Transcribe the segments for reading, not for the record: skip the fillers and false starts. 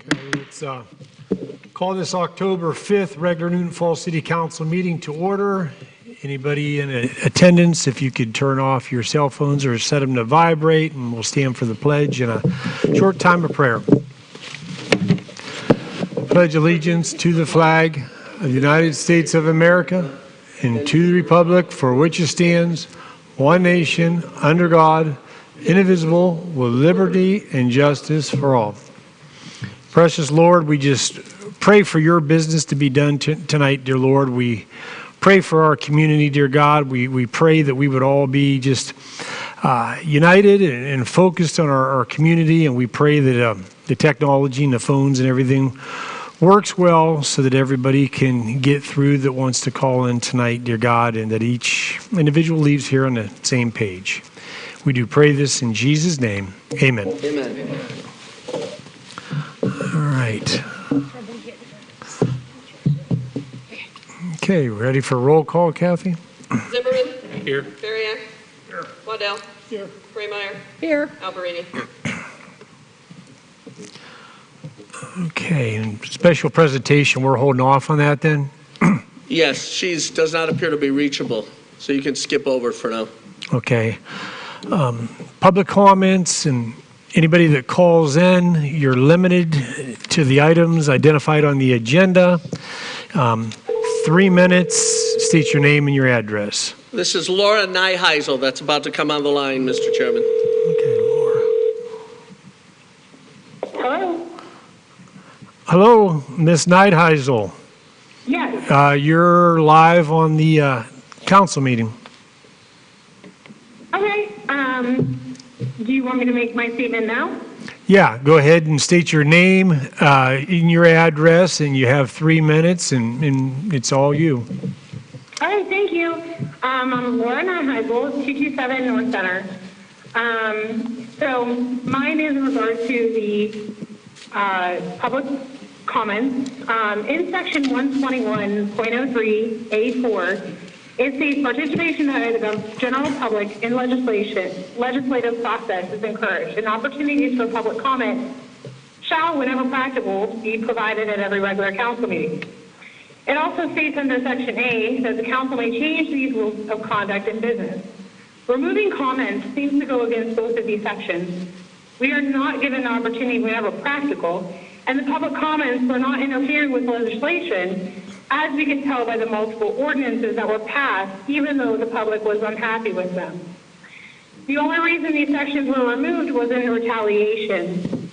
Let's call this October 5th regular Newton Falls City Council meeting to order. Anybody in attendance, if you could turn off your cell phones or set them to vibrate, and we'll stand for the pledge and a short time of prayer. Pledge allegiance to the flag of the United States of America and to the republic for which it stands, one nation, under God, indivisible, with liberty and justice for all. Precious Lord, we just pray for your business to be done tonight, dear Lord. We pray for our community, dear God. We pray that we would all be just united and focused on our community, and we pray that the technology and the phones and everything works well so that everybody can get through that wants to call in tonight, dear God, and that each individual leaves here on the same page. We do pray this in Jesus' name. Amen. Amen. All right. Okay, ready for roll call, Kathy? Zimmerman. Here. Varian. Here. Waddell. Here. Raymeyer. Here. Alberini. Okay, and special presentation, we're holding off on that then? Yes, she does not appear to be reachable, so you can skip over for now. Okay. Public comments and anybody that calls in, you're limited to the items identified on the agenda. 3 minutes, state your name and your address. This is Laura Nyheisel that's about to come on the line, Mr. Chairman. Okay, Laura. Hello? Hello, Ms. Neidheisel. Yes. You're live on the council meeting. Okay. Do you want me to make my statement now? Yeah, go ahead and state your name and your address, and you have 3 minutes, and it's all you. All right, thank you. I'm Laura Nyheisel, 227 North Center. So mine is in regard to the public comments. In section 121.03A4, it states participation by the general public in legislative process is encouraged, and opportunities for public comment shall, whenever practicable, be provided at every regular council meeting. It also states under section A that the council may change these rules of conduct in business. Removing comments seems to go against both of these sections. We are not given the opportunity whenever practical, and the public comments were not interfering with legislation, as we can tell by the multiple ordinances that were passed, even though the public was unhappy with them. The only reason these sections were removed was in retaliation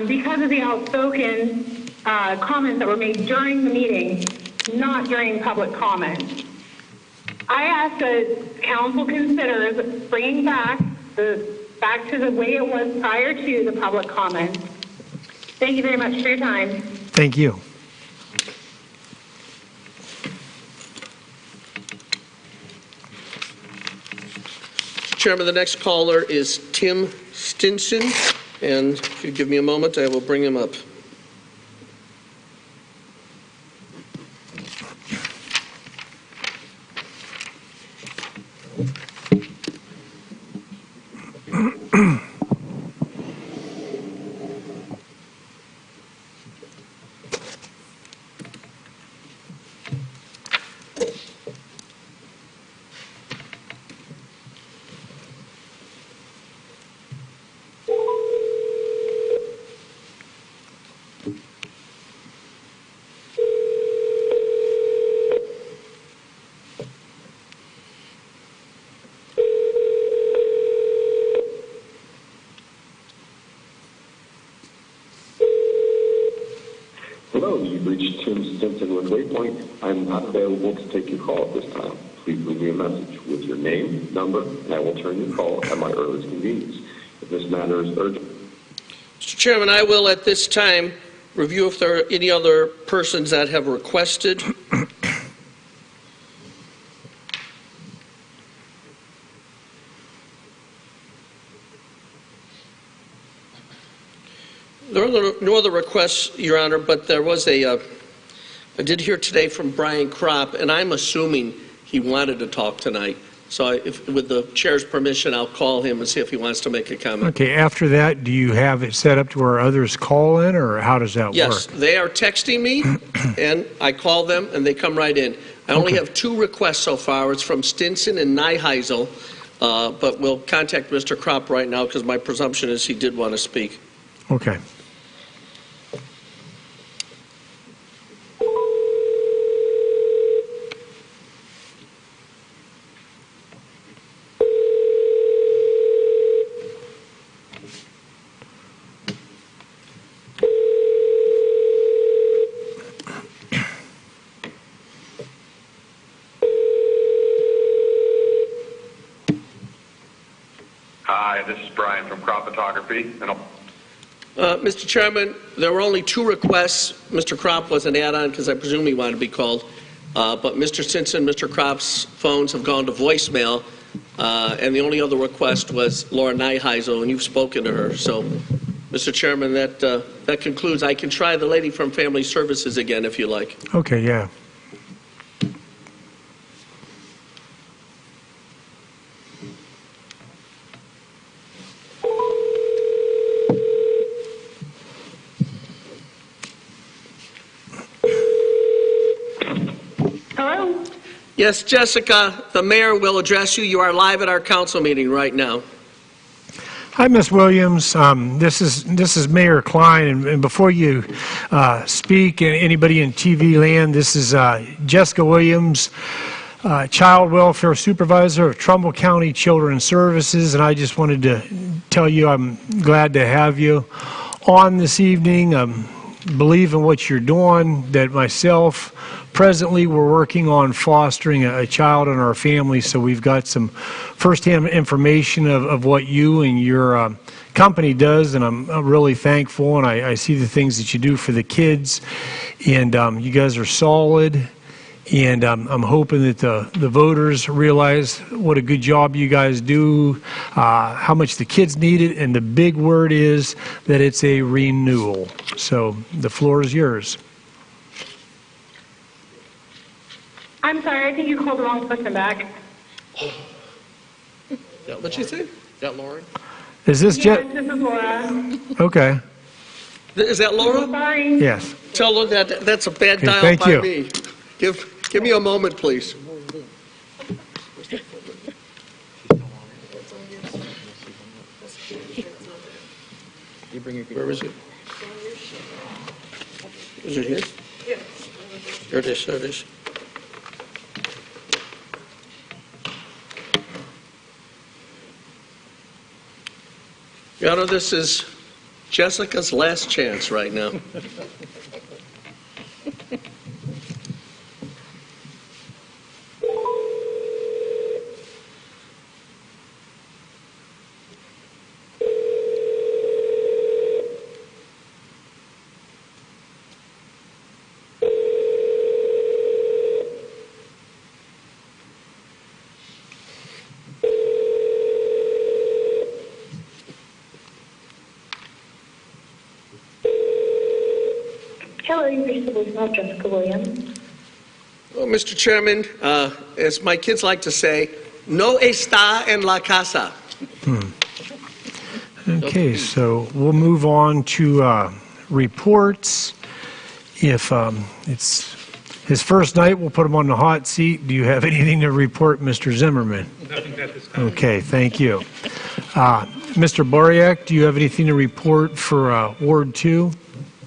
because of the outspoken comments that were made during the meeting, not during public comment. I ask that council considers bringing back to the way it was prior to the public comment. Thank you very much for your time. Thank you. Chairman, the next caller is Tim Stinson, and if you give me a moment, I will bring him up. Hello, you've reached Tim Stinson with Waypoint. I'm not available to take your call at this time. Please leave me a message with your name, number, and I will turn your call at my earliest convenience. If this matter is urgent. Mr. Chairman, I will at this time review if there are any other persons that have requested. There are no other requests, Your Honor, but there was I did hear today from Brian Kropp, and I'm assuming he wanted to talk tonight. So with the chair's permission, I'll call him and see if he wants to make a comment. Okay, after that, do you have it set up to where others call in, or how does that Yes, work? they are texting me, and I call them, and they come right in. I only have 2 requests so far. It's from Stinson and Nyheisel, but we'll contact Mr. Kropp right now because my presumption is he did want to speak. Okay. Hi, this is Brian from Crop Photography. Mr. Chairman, there were only 2 requests. Mr. Kropp was an add-on because I presume he wanted to be called. But Mr. Stinson, Mr. Kropp's phones have gone to voicemail, and the only other request was Laura Nyheisel, and you've spoken to her. So, Mr. Chairman, that concludes. I can try the lady from Family Services again if you like. Okay, yeah. Hello? Yes, Jessica, the mayor will address you. You are live at our council meeting right now. Hi, Ms. Williams. This is Mayor Klein, and before you speak, and anybody in TV land, this is Jessica Williams, Child Welfare Supervisor of Trumbull County Children's Services, and I just wanted to tell you I'm glad to have you on this evening. Believe in what you're doing, that myself, presently we're working on fostering a child in our family, so we've got some firsthand information of what you and your company does, and I'm really thankful, and I see the things that you do for the kids, and you guys are solid, and I'm hoping that the voters realize what a good job you guys do, how much the kids need it, and the big word is that it's a renewal. So the floor is yours. I'm sorry, I think you called the wrong person back. Is that what you say? Is that Lauren? Is this Yes, this is Laura. Okay, Is that Laura? Sorry. yes. Tell her that that's a bad Okay, dial thank by you. me. Give me a moment, please. Where is it? Is it here? Yes. Here it is, there it is. Your Honor, this is Jessica's last chance right now. Hello, you've reached the voicemail of Jessica Williams. Well, Mr. Chairman, as my kids like to say, no está en la casa. Okay, so we'll move on to reports. If it's his first night, we'll put him on the hot seat. Do you have anything to report, Mr. Zimmerman? Nothing at this time. Okay, thank you. Mr. Boriak, do you have anything to report for Ward 2?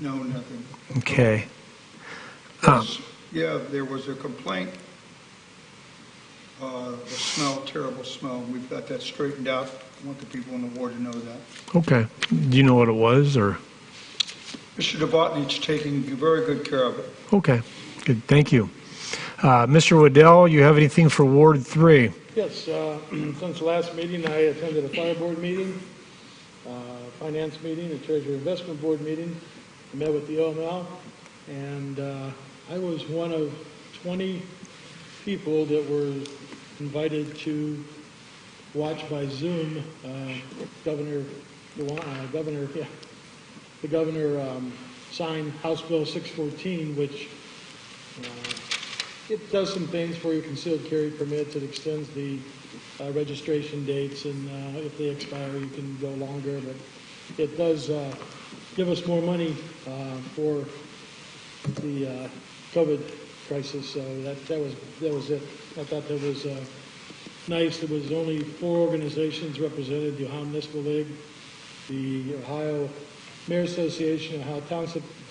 No, nothing. Okay. Yeah, there was a complaint, the smell, terrible smell. We've got that straightened out. I want the people in the ward to know that. Okay. Do you know what it was, or? Mr. Novotny's taking very good care of it. Okay, good, thank you. Mr. Waddell, you have anything for Ward 3? Yes, since the last meeting, I attended a fire board meeting, finance meeting, a treasury investment board meeting. I met with the OML, and I was one of 20 people that were invited to watch by Zoom the governor signed House Bill 614, which it does some things for your concealed carry permits. It extends the registration dates, and if they expire, you can go longer. But it does give us more money for the COVID crisis. So that was it. I thought that was nice. There was only 4 organizations represented: the Ohio Municipal League, the Ohio Mayor Association, Ohio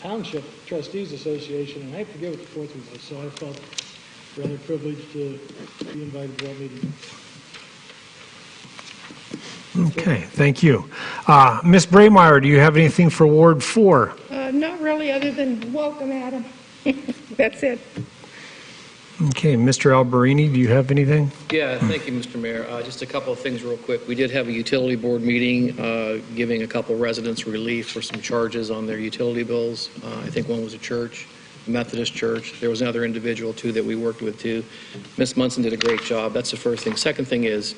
Township Trustees Association, and I forget what the 4th one was. So I felt rather privileged to be invited to that meeting. Okay, thank you. Ms. Braymeyer, do you have anything for Ward 4? Not really, other than welcome, Adam. That's it. Okay, Mr. Alberini, do you have anything? Yeah, thank you, Mr. Mayor. Just a couple of things real quick. We did have a utility board meeting giving a couple residents relief for some charges on their utility bills. I think one was a church, a Methodist church. There was another individual, too, that we worked with, too. Ms. Munson did a great job. That's the first thing. Second thing is,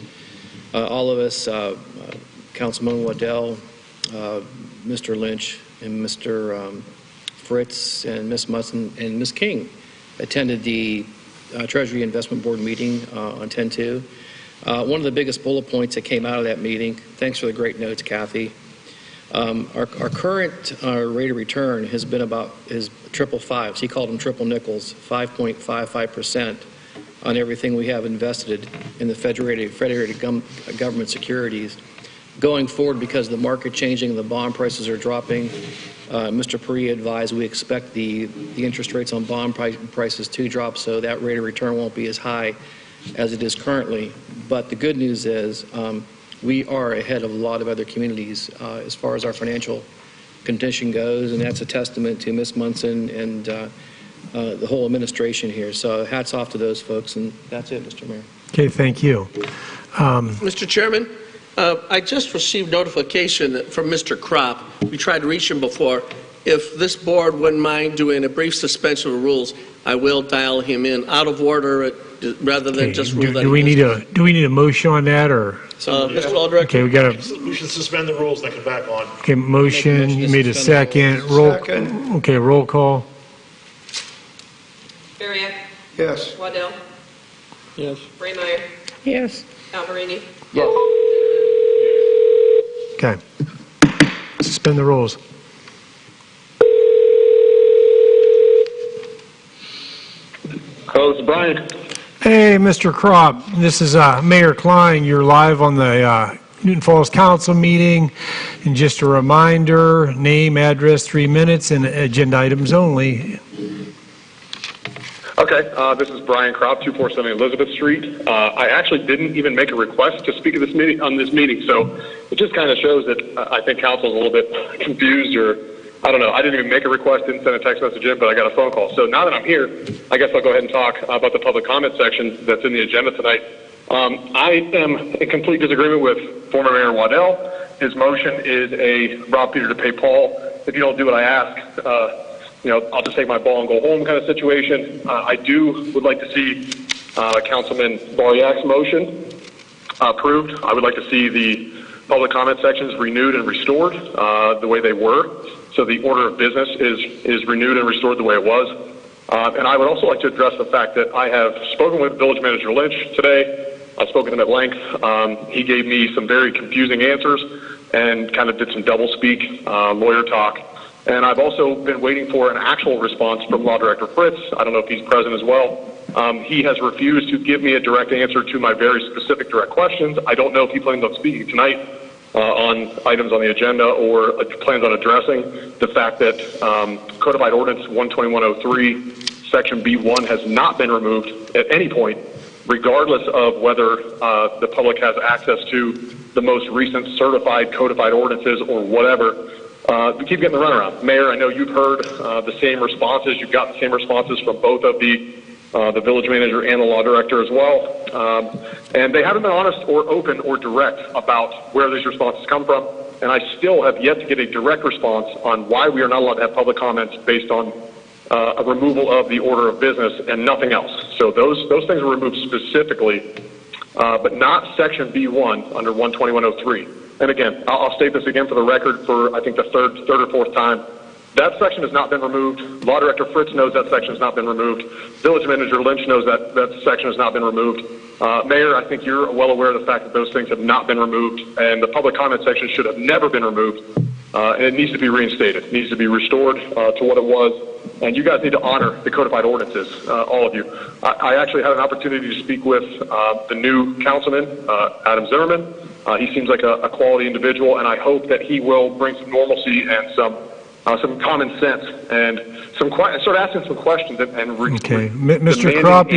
all of us, Councilman Waddell, Mr. Lynch, and Mr. Fritz, and Ms. Munson, and Ms. King attended the Treasury Investment Board meeting on 10/2. One of the biggest bullet points that came out of that meeting, thanks for the great notes, Kathy, our current rate of return has been is triple fives. He called them triple nickels, 5.55% on everything we have invested in the federated government securities. Going forward, because the market changing, the bond prices are dropping, Mr. Puri advised we expect the interest rates on bond prices to drop, so that rate of return won't be as high as it is currently. But the good news is we are ahead of a lot of other communities as far as our financial condition goes, and that's a testament to Ms. Munson and the whole administration here. So hats off to those folks, and that's it, Mr. Mayor. Okay, thank you. Mr. Chairman, I just received notification from Mr. Kropp. We tried to reach him before. If this board wouldn't mind doing a brief suspension of rules, I will dial him in out of order rather than just rule that. Do we need a motion on that, or? Mr. Aldrich? Okay, we got We should suspend the rules, they come back on. okay, motion, you made a second. Okay, roll call. Bariak. Yes. Waddell. Yes. Braymeyer. Yes. Alberini. Okay. Suspend the rules. Hello, this is Brian. Hey, Mr. Kropp, this is Mayor Klein. You're live on the Newton Falls Council meeting. And just a reminder, name, address, 3 minutes, and agenda items only. Okay, this is Brian Kropp, 247 Elizabeth Street. I actually didn't even make a request to speak at this meeting, so it just kind of shows that I think council's a little bit confused, or I don't know. I didn't even make a request, didn't send a text message in, but I got a phone call. So now that I'm here, I guess I'll go ahead and talk about the public comment section that's in the agenda tonight. I am in complete disagreement with former Mayor Waddell. His motion is a rob Peter to pay Paul. If you don't do what I ask, I'll just take my ball and go home kind of situation. I would like to see Councilman Bariak's motion approved. I would like to see the public comment sections renewed and restored the way they were. So the order of business is renewed and restored the way it was. And I would also like to address the fact that I have spoken with Village Manager Lynch today. I've spoken to him at length. He gave me some very confusing answers and kind of did some doublespeak lawyer talk. And I've also been waiting for an actual response from Law Director Fritz. I don't know if he's present as well. He has refused to give me a direct answer to my very specific direct questions. I don't know if he plans on speaking tonight on items on the agenda or plans on addressing the fact that Codified Ordinance 12103, Section B1 has not been removed at any point, regardless of whether the public has access to the most recent certified codified ordinances or whatever. We keep getting the runaround. Mayor, I know you've heard the same responses. You've got the same responses from both of the village manager and the law director as well. And they haven't been honest or open or direct about where these responses come from. And I still have yet to get a direct response on why we are not allowed to have public comments based on a removal of the order of business and nothing else. So those things were removed specifically, but not Section B1 under 12103. And again, I'll state this again for the record for I think the third or fourth time. That section has not been removed. Law Director Fritz knows that section has not been removed. Village Manager Lynch knows that that section has not been removed. Mayor, I think you're well aware of the fact that those things have not been removed, and the public comment section should have never been removed. And it needs to be reinstated. It needs to be restored to what it was. And you guys need to honor the codified ordinances, all of you. I actually had an opportunity to speak with the new councilman, Adam Zimmerman. He seems like a quality individual, and I hope that he will bring some normalcy and some common sense and start asking some questions and Okay, Mr. Kropp,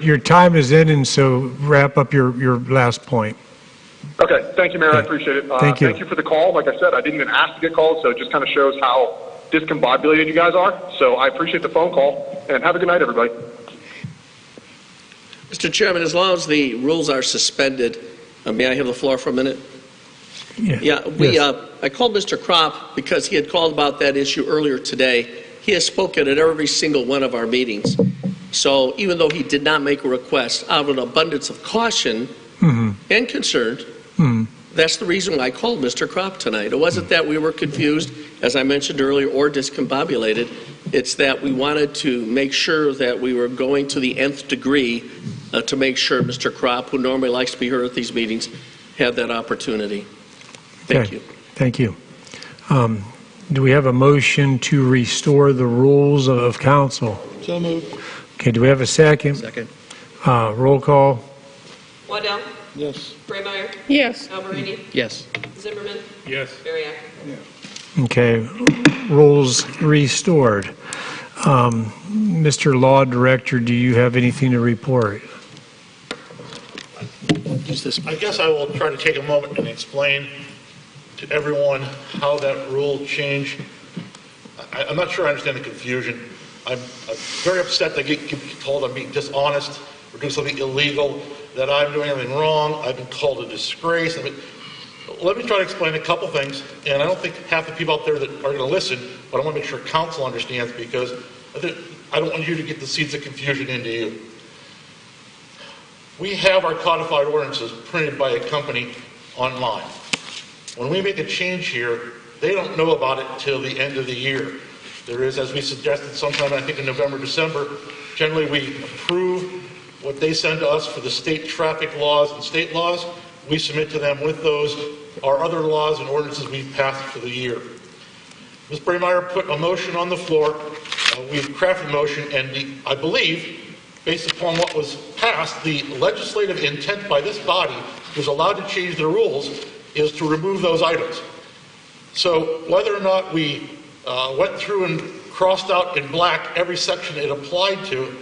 your time is in, and so wrap up your last point. Okay, thank you, Mayor. I appreciate it. Thank you. Thank you for the call. Like I said, I didn't even ask to get called, so it just kind of shows how discombobulated you guys are. So I appreciate the phone call, and have a good night, everybody. Mr. Chairman, as long as the rules are suspended, may I have the floor for a minute? Yeah. I called Mr. Kropp because he had called about that issue earlier today. He has spoken at every single one of our meetings. So even though he did not make a request, out of an abundance of caution and concern, that's the reason why I called Mr. Kropp tonight. It wasn't that we were confused, as I mentioned earlier, or discombobulated. It's that we wanted to make sure that we were going to the nth degree to make sure Mr. Kropp, who normally likes to be heard at these meetings, had that opportunity. Thank you. Thank you. Do we have a motion to restore the rules of council? So moved. Okay, do we have a second? Second. Roll call. Waddell? Yes. Braymeyer? Yes. Alberini? Yes. Zimmerman? Yes. Bariak? Okay, rules restored. Mr. Law Director, do you have anything to report? I guess I will try to take a moment and explain to everyone how that rule changed. I'm not sure I understand the confusion. I'm very upset that I get told I'm being dishonest or doing something illegal, that I'm doing everything wrong. I've been called a disgrace. Let me try to explain a couple things, and I don't think half the people out there that are going to listen, but I want to make sure council understands, because I don't want you to get the seeds of confusion into you. We have our codified ordinances printed by a company online. When we make a change here, they don't know about it till the end of the year. There is, as we suggested sometime, I think in November, December, generally we approve what they send to us for the state traffic laws and state laws. We submit to them with those our other laws and ordinances we've passed for the year. Ms. Braymeyer put a motion on the floor. We've crafted a motion, and I believe, based upon what was passed, the legislative intent by this body was allowed to change the rules is to remove those items. So whether or not we went through and crossed out in black every section it applied to,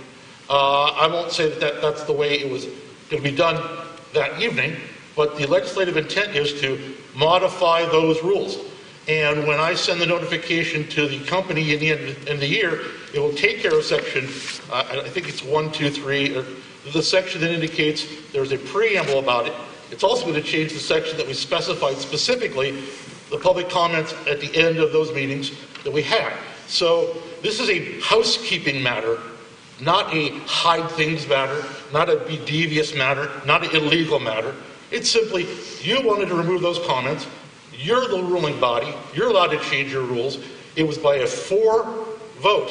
I won't say that that's the way it was going to be done that evening, but the legislative intent is to modify those rules. And when I send the notification to the company in the end of the year, it will take care of section, I think it's 1, 2, 3, or the section that indicates there's a preamble about it. It's also going to change the section that we specified specifically, the public comments at the end of those meetings that we had. So this is a housekeeping matter, not a hide things matter, not a be devious matter, not an illegal matter. It's simply, you wanted to remove those comments. You're the ruling body. You're allowed to change your rules. It was by a 4 vote.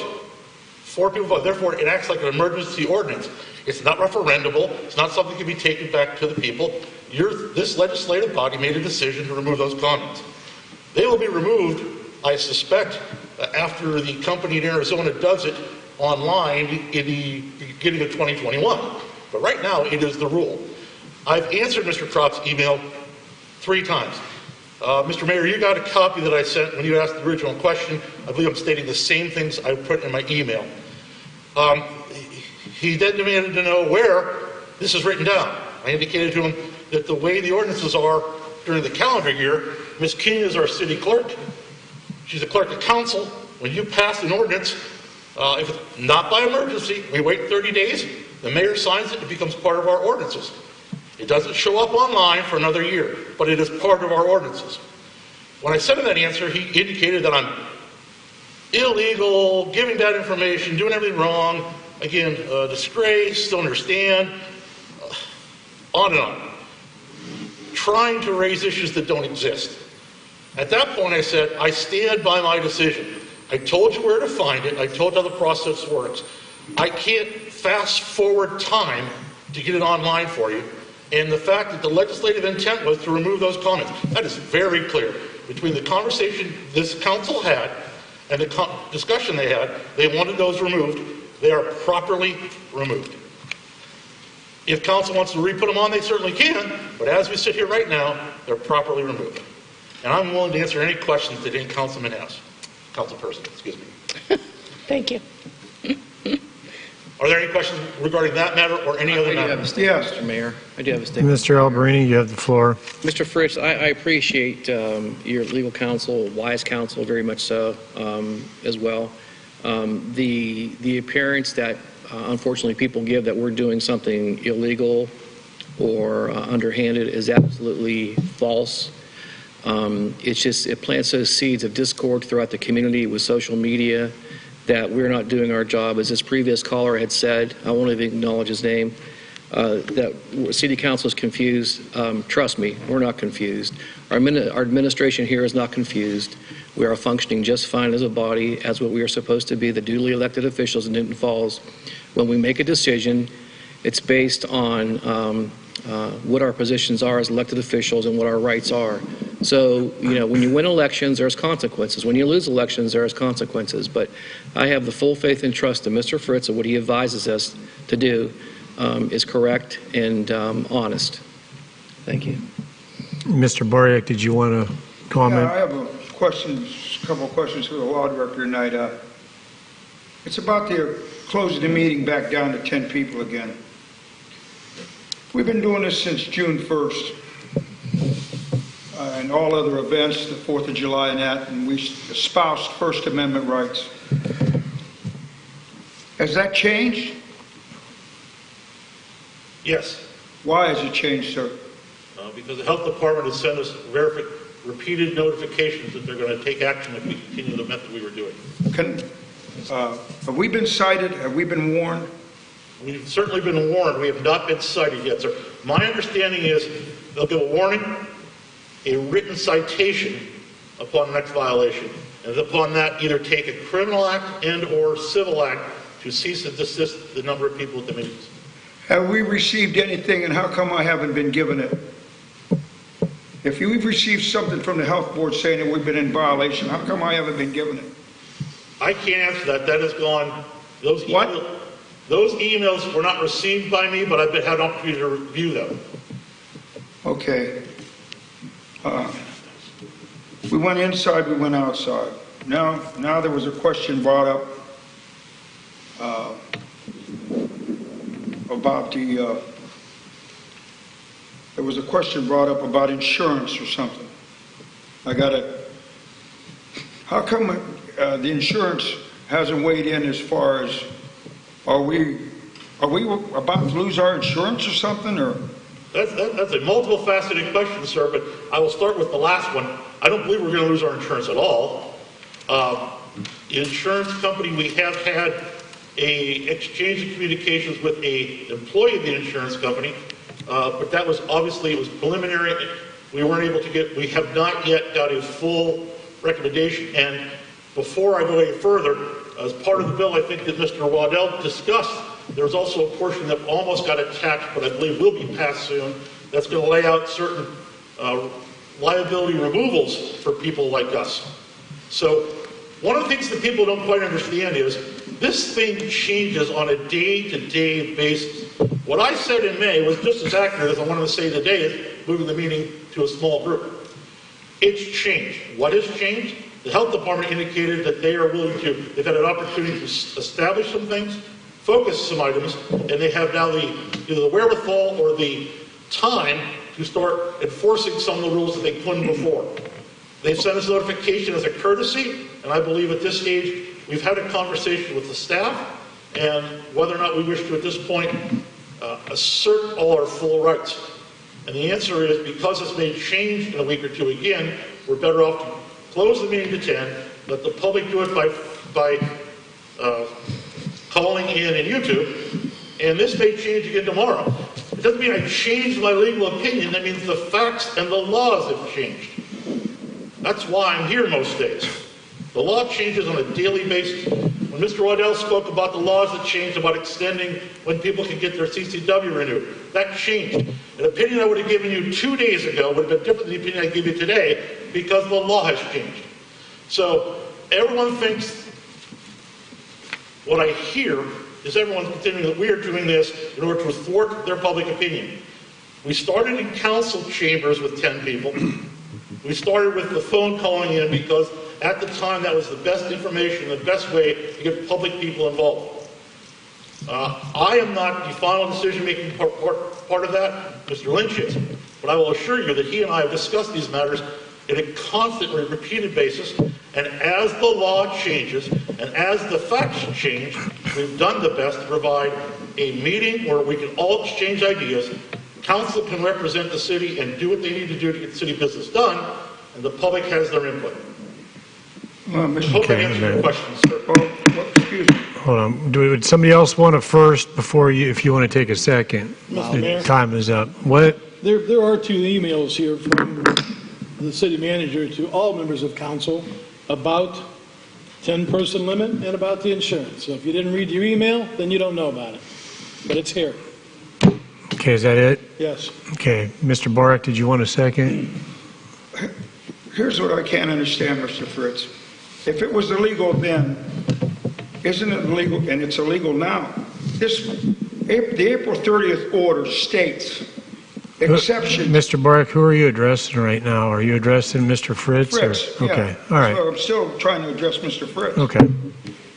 4 people vote. Therefore, it acts like an emergency ordinance. It's not referendable. It's not something that can be taken back to the people. This legislative body made a decision to remove those comments. They will be removed, I suspect, after the company in Arizona does it online in the beginning of 2021. But right now, it is the rule. I've answered Mr. Kropp's email 3 times. Mr. Mayor, you got a copy that I sent when you asked the original question. I believe I'm stating the same things I put in my email. He then demanded to know where this is written down. I indicated to him that the way the ordinances are during the calendar year, Ms. Kenya is our city clerk. She's the clerk of council. When you pass an ordinance, if it's not by emergency, we wait 30 days, the mayor signs it, it becomes part of our ordinances. It doesn't show up online for another year, but it is part of our ordinances. When I sent him that answer, he indicated that I'm illegal, giving bad information, doing everything wrong, again, disgrace, don't understand, on and on. Trying to raise issues that don't exist. At that point, I said, I stand by my decision. I told you where to find it. I told you how the process works. I can't fast forward time to get it online for you. And the fact that the legislative intent was to remove those comments, that is very clear. Between the conversation this council had and the discussion they had, they wanted those removed. They are properly removed. If council wants to re-put them on, they certainly can, but as we sit here right now, they're properly removed. And I'm willing to answer any questions that any councilman has. Councilperson, excuse me. Thank you. Are there any questions regarding that matter or any other I do matter? have a statement, Mr. Mayor. I do have a statement. Mr. Alberini, you have the floor. Mr. Fritz, I appreciate your legal counsel, wise counsel, very much so, as well. The appearance that, unfortunately, people give that we're doing something illegal or underhanded is absolutely false. It's just, it plants those seeds of discord throughout the community with social media that we're not doing our job. As this previous caller had said, I won't even acknowledge his name, that city council is confused. Trust me, we're not confused. Our administration here is not confused. We are functioning just fine as a body, as what we are supposed to be, the duly elected officials in Newton Falls. When we make a decision, it's based on what our positions are as elected officials and what our rights are. So, you know, when you win elections, there's consequences. When you lose elections, there's consequences. But I have the full faith and trust in Mr. Fritz that what he advises us to do is correct and honest. Thank you. Mr. Boriak, did you want to comment? Yeah, I have a couple of questions for the law director tonight. It's about the closing the meeting back down to 10 people again. We've been doing this since June 1st. And all other events, the 4th of July and that, and we espoused First Amendment rights. Has that changed? Yes. Why has it changed, sir? Because the health department has sent us repeated notifications that they're going to take action if we continue the method we were doing. Have we been cited? Have we been warned? We've certainly been warned. We have not been cited yet, sir. My understanding is they'll give a warning, a written citation upon the next violation, and upon that either take a criminal act and or civil act to cease and desist the number of people at the meetings. Have we received anything, and how come I haven't been given it? If we've received something from the health board saying that we've been in violation, how come I haven't been given it? I can't answer that. That has gone. Those emails were not received by me, but I've had an opportunity to review them. Okay. We went inside, we went outside. Now there was a question brought up about there was a question brought up about insurance or something. How come the insurance hasn't weighed in as far as, are we about to lose our insurance or something, or? That's a multiple faceted question, sir, but I will start with the last one. I don't believe we're going to lose our insurance at all. The insurance company, we have had a exchange of communications with a employee of the insurance company, but that was obviously, it was preliminary. We weren't able to get, we have not yet got a full recommendation. And before I go any further, as part of the bill I think that Mr. Waddell discussed, there's also a portion that almost got attached, but I believe will be passed soon, that's going to lay out certain liability removals for people like us. So one of the things that people don't quite understand is this thing changes on a day-to-day basis. What I said in May was just as accurate as I wanted to say today, is moving the meeting to a small group. It's changed. What has changed? The health department indicated that they are willing to, they've had an opportunity to establish some things, focus some items, and they have now either the wherewithal or the time to start enforcing some of the rules that they couldn't before. They've sent us notification as a courtesy, and I believe at this stage we've had a conversation with the staff and whether or not we wish to at this point assert all our full rights. And the answer is, because it's may change in a week or two again, we're better off to close the meeting to 10, let the public do it by calling in and YouTube, and this may change again tomorrow. It doesn't mean I changed my legal opinion. That means the facts and the laws have changed. That's why I'm here most days. The law changes on a daily basis. When Mr. Waddell spoke about the laws that changed about extending when people can get their CCW renewed, that changed. An opinion I would have given you 2 days ago would have been different than the opinion I give you today because the law has changed. So everyone thinks, what I hear is everyone's continuing that we are doing this in order to thwart their public opinion. We started in council chambers with 10 people. We started with the phone calling in because at the time that was the best information, the best way to get public people involved. I am not the final decision-making part of that. Mr. Lynch is. But I will assure you that he and I have discussed these matters on a constantly repeated basis. And as the law changes and as the facts change, we've done the best to provide a meeting where we can all exchange ideas. Council can represent the city and do what they need to do to get city business done, and the public has their input. Hope I answered your question, sir. Excuse me. Hold on. Would somebody else want to first before you, if you want to take a second? Mr. Mayor? Time is up. What? There are 2 emails here from the city manager to all members of council about 10-person limit and about the insurance. So if you didn't read your email, then you don't know about it. But it's here. Okay, is that it? Yes. Okay. Mr. Boric, did you want a second? Here's what I can't understand, Mr. Fritz. If it was illegal then, isn't it illegal, and it's illegal now? The April 30th order states exceptions. Mr. Boric, who are you addressing right now? Are you addressing Mr. Fritz? Fritz, or? Okay, yeah. all right. So I'm still trying to address Mr. Fritz. Okay.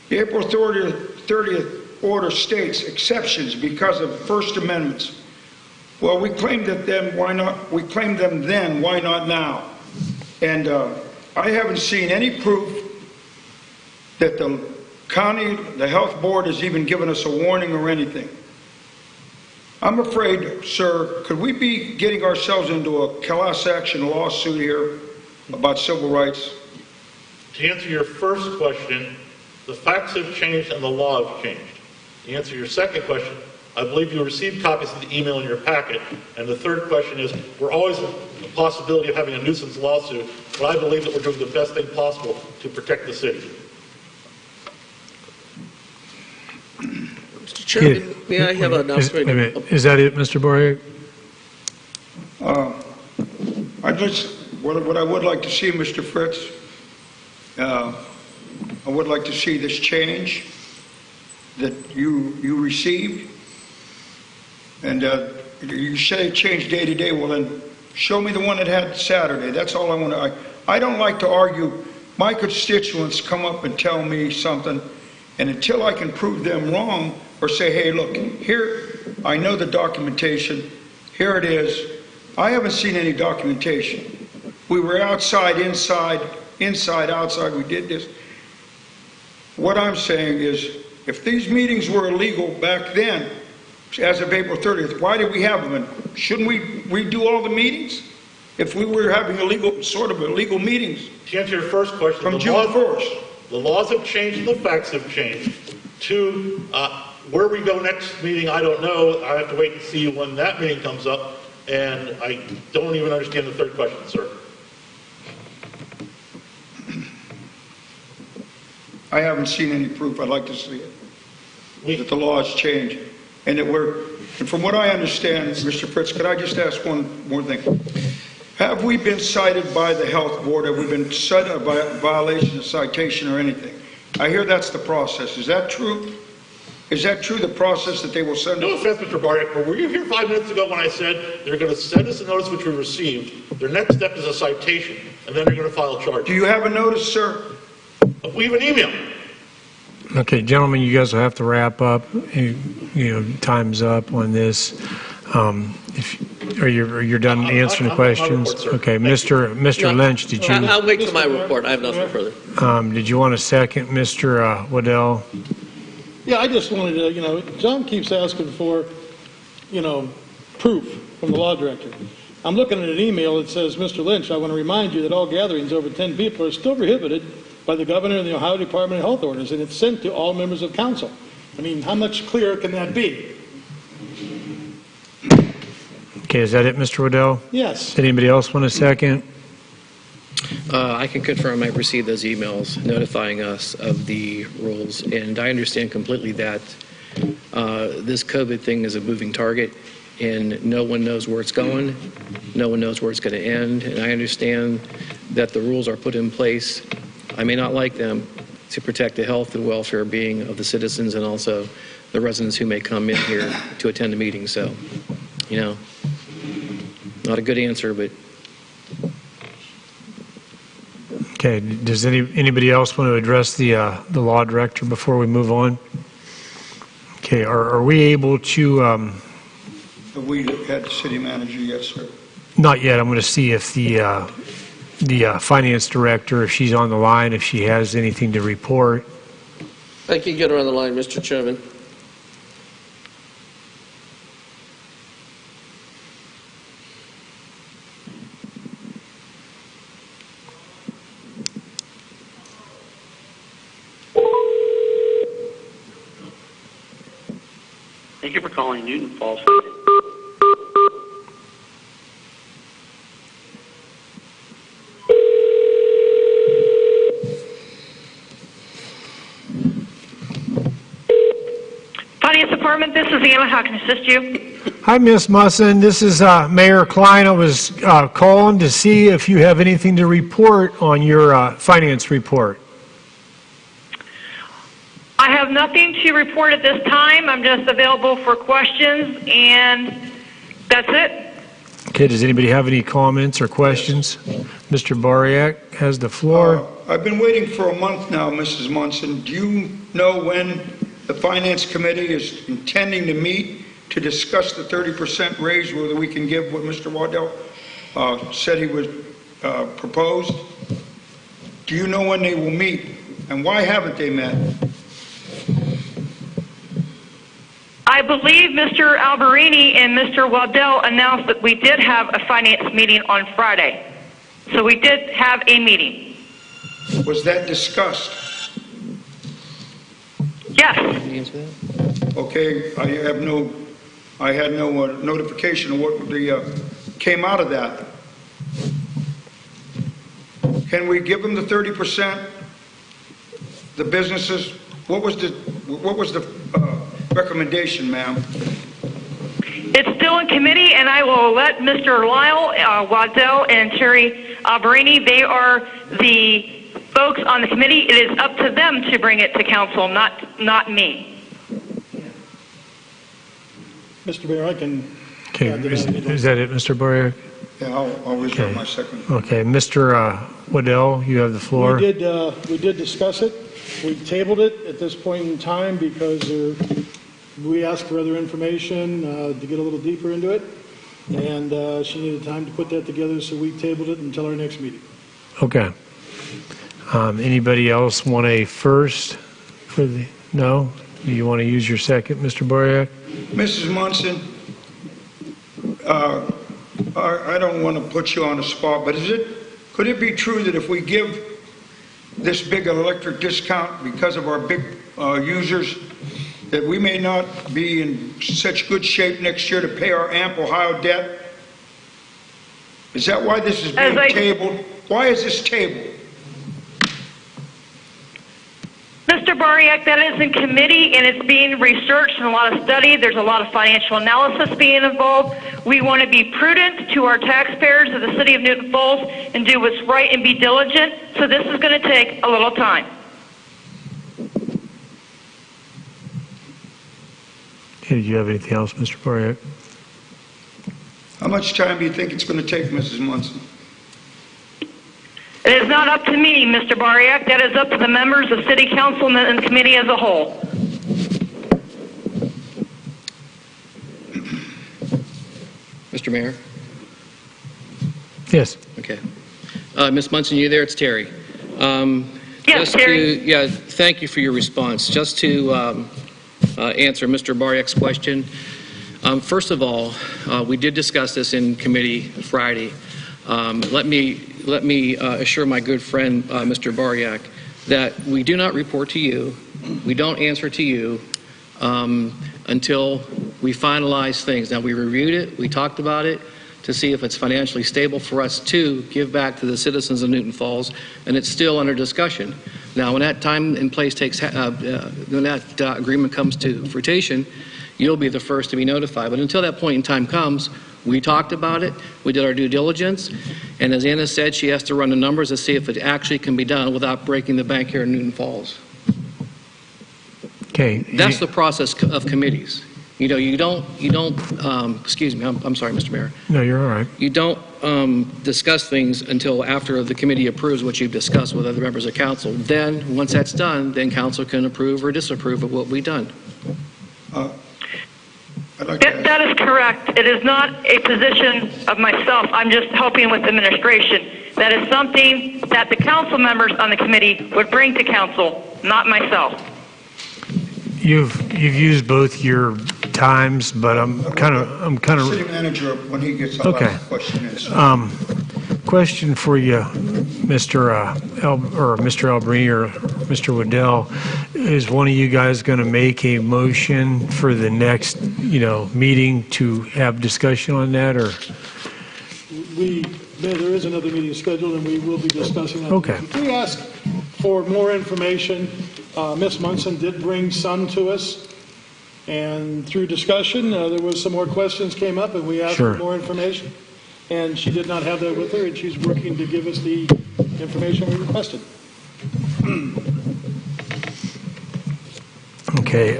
The April 30th order states exceptions because of First Amendments. Well, we claimed that then, why not? We claimed them then, why not now? And I haven't seen any proof that the county, the health board has even given us a warning or anything. I'm afraid, sir, could we be getting ourselves into a class action lawsuit here about civil rights? To answer your first question, the facts have changed and the law has changed. To answer your second question, I believe you received copies of the email in your packet. And the third question is, we're always a possibility of having a nuisance lawsuit, but I believe that we're doing the best thing possible to protect the city. Mr. Chairman, may I have an announcement? Is that it, Mr. Boric? What I would like to see, Mr. Fritz, I would like to see this change that you received. And you say it changed day to day. Well, then show me the one that had Saturday. That's all I want to. I don't like to argue. My constituents come up and tell me something, and until I can prove them wrong or say, hey, look, here, I know the documentation. Here it is. I haven't seen any documentation. We were outside, inside, outside. We did this. What I'm saying is, if these meetings were illegal back then, as of April 30th, why did we have them? And shouldn't we redo all the meetings if we were having illegal meetings? To answer your first question, from June 1st. The laws have changed and the facts have changed. To where we go next meeting, I don't know. I have to wait and see when that meeting comes up. And I don't even understand the third question, sir. I haven't seen any proof. I'd like to see it. That the law has changed. And from what I understand, Mr. Fritz, could I just ask one more thing? Have we been cited by the health board? Have we been cited by a violation, a citation, or anything? I hear that's the process. Is that true? Is that true, the process that they will send us? No offense, Mr. Boric, but were you here 5 minutes ago when I said they're going to send us a notice which we received? Their next step is a citation, and then they're going to file a charge. Do you have a notice, sir? We have an email. Okay, gentlemen, you guys will have to wrap up. Time's up on this. Are you done answering the questions? Report, okay, Mr. Lynch, did you? I'll wait till my report. I have nothing further. Did you want a second, Mr. Waddell? Yeah, I just wanted to, John keeps asking for, proof from the law director. I'm looking at an email that says, Mr. Lynch, I want to remind you that all gatherings over 10 people are still prohibited by the governor and the Ohio Department of Health orders, and it's sent to all members of council. I mean, how much clearer can that be? Okay, is that it, Mr. Waddell? Yes. Did anybody else want a second? I can confirm I received those emails notifying us of the rules, and I understand completely that this COVID thing is a moving target, and no one knows where it's going, no one knows where it's going to end, and I understand that the rules are put in place. I may not like them, to protect the health and welfare being of the citizens and also the residents who may come in here to attend the meeting. So, you know, not a good answer, but... Okay, does anybody else want to address the law director before we move on? Okay, are we able to... Have we had the city manager yet, sir? Not yet. I'm going to see if the finance director, if she's on the line, if she has anything to report. I can get her on the line, Mr. Chairman. Thank you for calling Newton Falls. Finance Department, this is Anna. How can I assist you? Hi, Ms. Musson. This is Mayor Klein. I was calling to see if you have anything to report on your finance report. I have nothing to report at this time. I'm just available for questions, and that's it. Okay, does anybody have any comments or questions? Mr. Bariak has the floor. I've been waiting for a month now, Mrs. Munson. Do you know when the Finance Committee is intending to meet to discuss the 30% raise, whether we can give what Mr. Waddell said he would propose? Do you know when they will meet? And why haven't they met? I believe Mr. Alberini and Mr. Waddell announced that we did have a finance meeting on Friday. So we did have a meeting. Was that discussed? Yes. Okay, I had no notification of what came out of that. Can we give them the 30%? The businesses. What was the recommendation, ma'am? It's still in committee, and I will let Mr. Lyle, Waddell, and Terry Alberini, they are the folks on the committee. It is up to them to bring it to council, not me. Mr. Mayor, I can... Okay, is that it, Mr. Bariak? Yeah, I'll reserve my second. Okay, Mr. Waddell, you have the floor. We did discuss it. We tabled it at this point in time because we asked for other information to get a little deeper into it, and she needed time to put that together, so we tabled it until our next meeting. Okay. Anybody else want a first for the... No? Do you want to use your second, Mr. Bariak? Mrs. Munson, I don't want to put you on the spot, but could it be true that if we give this big electric discount because of our big users, that we may not be in such good shape next year to pay our ample Ohio debt? Is that why this is being tabled? Why is this tabled? Mr. Bariak, that is in committee, and it's being researched and a lot of study. There's a lot of financial analysis being involved. We want to be prudent to our taxpayers of the city of Newton Falls and do what's right and be diligent. So this is going to take a little time. Okay, did you have anything else, Mr. Bariak? How much time do you think it's going to take, Mrs. Munson? It is not up to me, Mr. Bariak. That is up to the members of City Council and the committee as a whole. Mr. Mayor? Yes. Okay. Ms. Munson, you there? It's Terry. Yes, Terry. Thank you for your response. Just to answer Mr. Bariak's question, first of all, we did discuss this in committee Friday. Let me assure my good friend, Mr. Bariak, that we do not report to you, we don't answer to you until we finalize things. Now, we reviewed it, we talked about it, to see if it's financially stable for us to give back to the citizens of Newton Falls, and it's still under discussion. Now, when that time and place when that agreement comes to fruition, you'll be the first to be notified. But until that point in time comes, we talked about it, we did our due diligence, and as Anna said, she has to run the numbers to see if it actually can be done without breaking the bank here in Newton Falls. Okay. That's the process of committees. You know, you don't, excuse me, I'm sorry, Mr. Mayor. No, you're all right. You don't discuss things until after the committee approves what you've discussed with other members of council. Then, once that's done, then council can approve or disapprove of what we've done. That is correct. It is not a position of myself. I'm just helping with administration. That is something that the council members on the committee would bring to council, not myself. You've used both your times, but I'm kind of. City manager, when he gets a Okay. last question is. Question for you, Mr. Albrini or Mr. Waddell. Is one of you guys going to make a motion for the next, meeting to have discussion on that, or? There is another meeting scheduled, and we will be discussing that. Okay. We asked for more information. Ms. Munson did bring some to us, and through discussion, there was some more questions came up, and we asked for more information. And she did not have that with her, and she's working to give us the information we requested. Okay.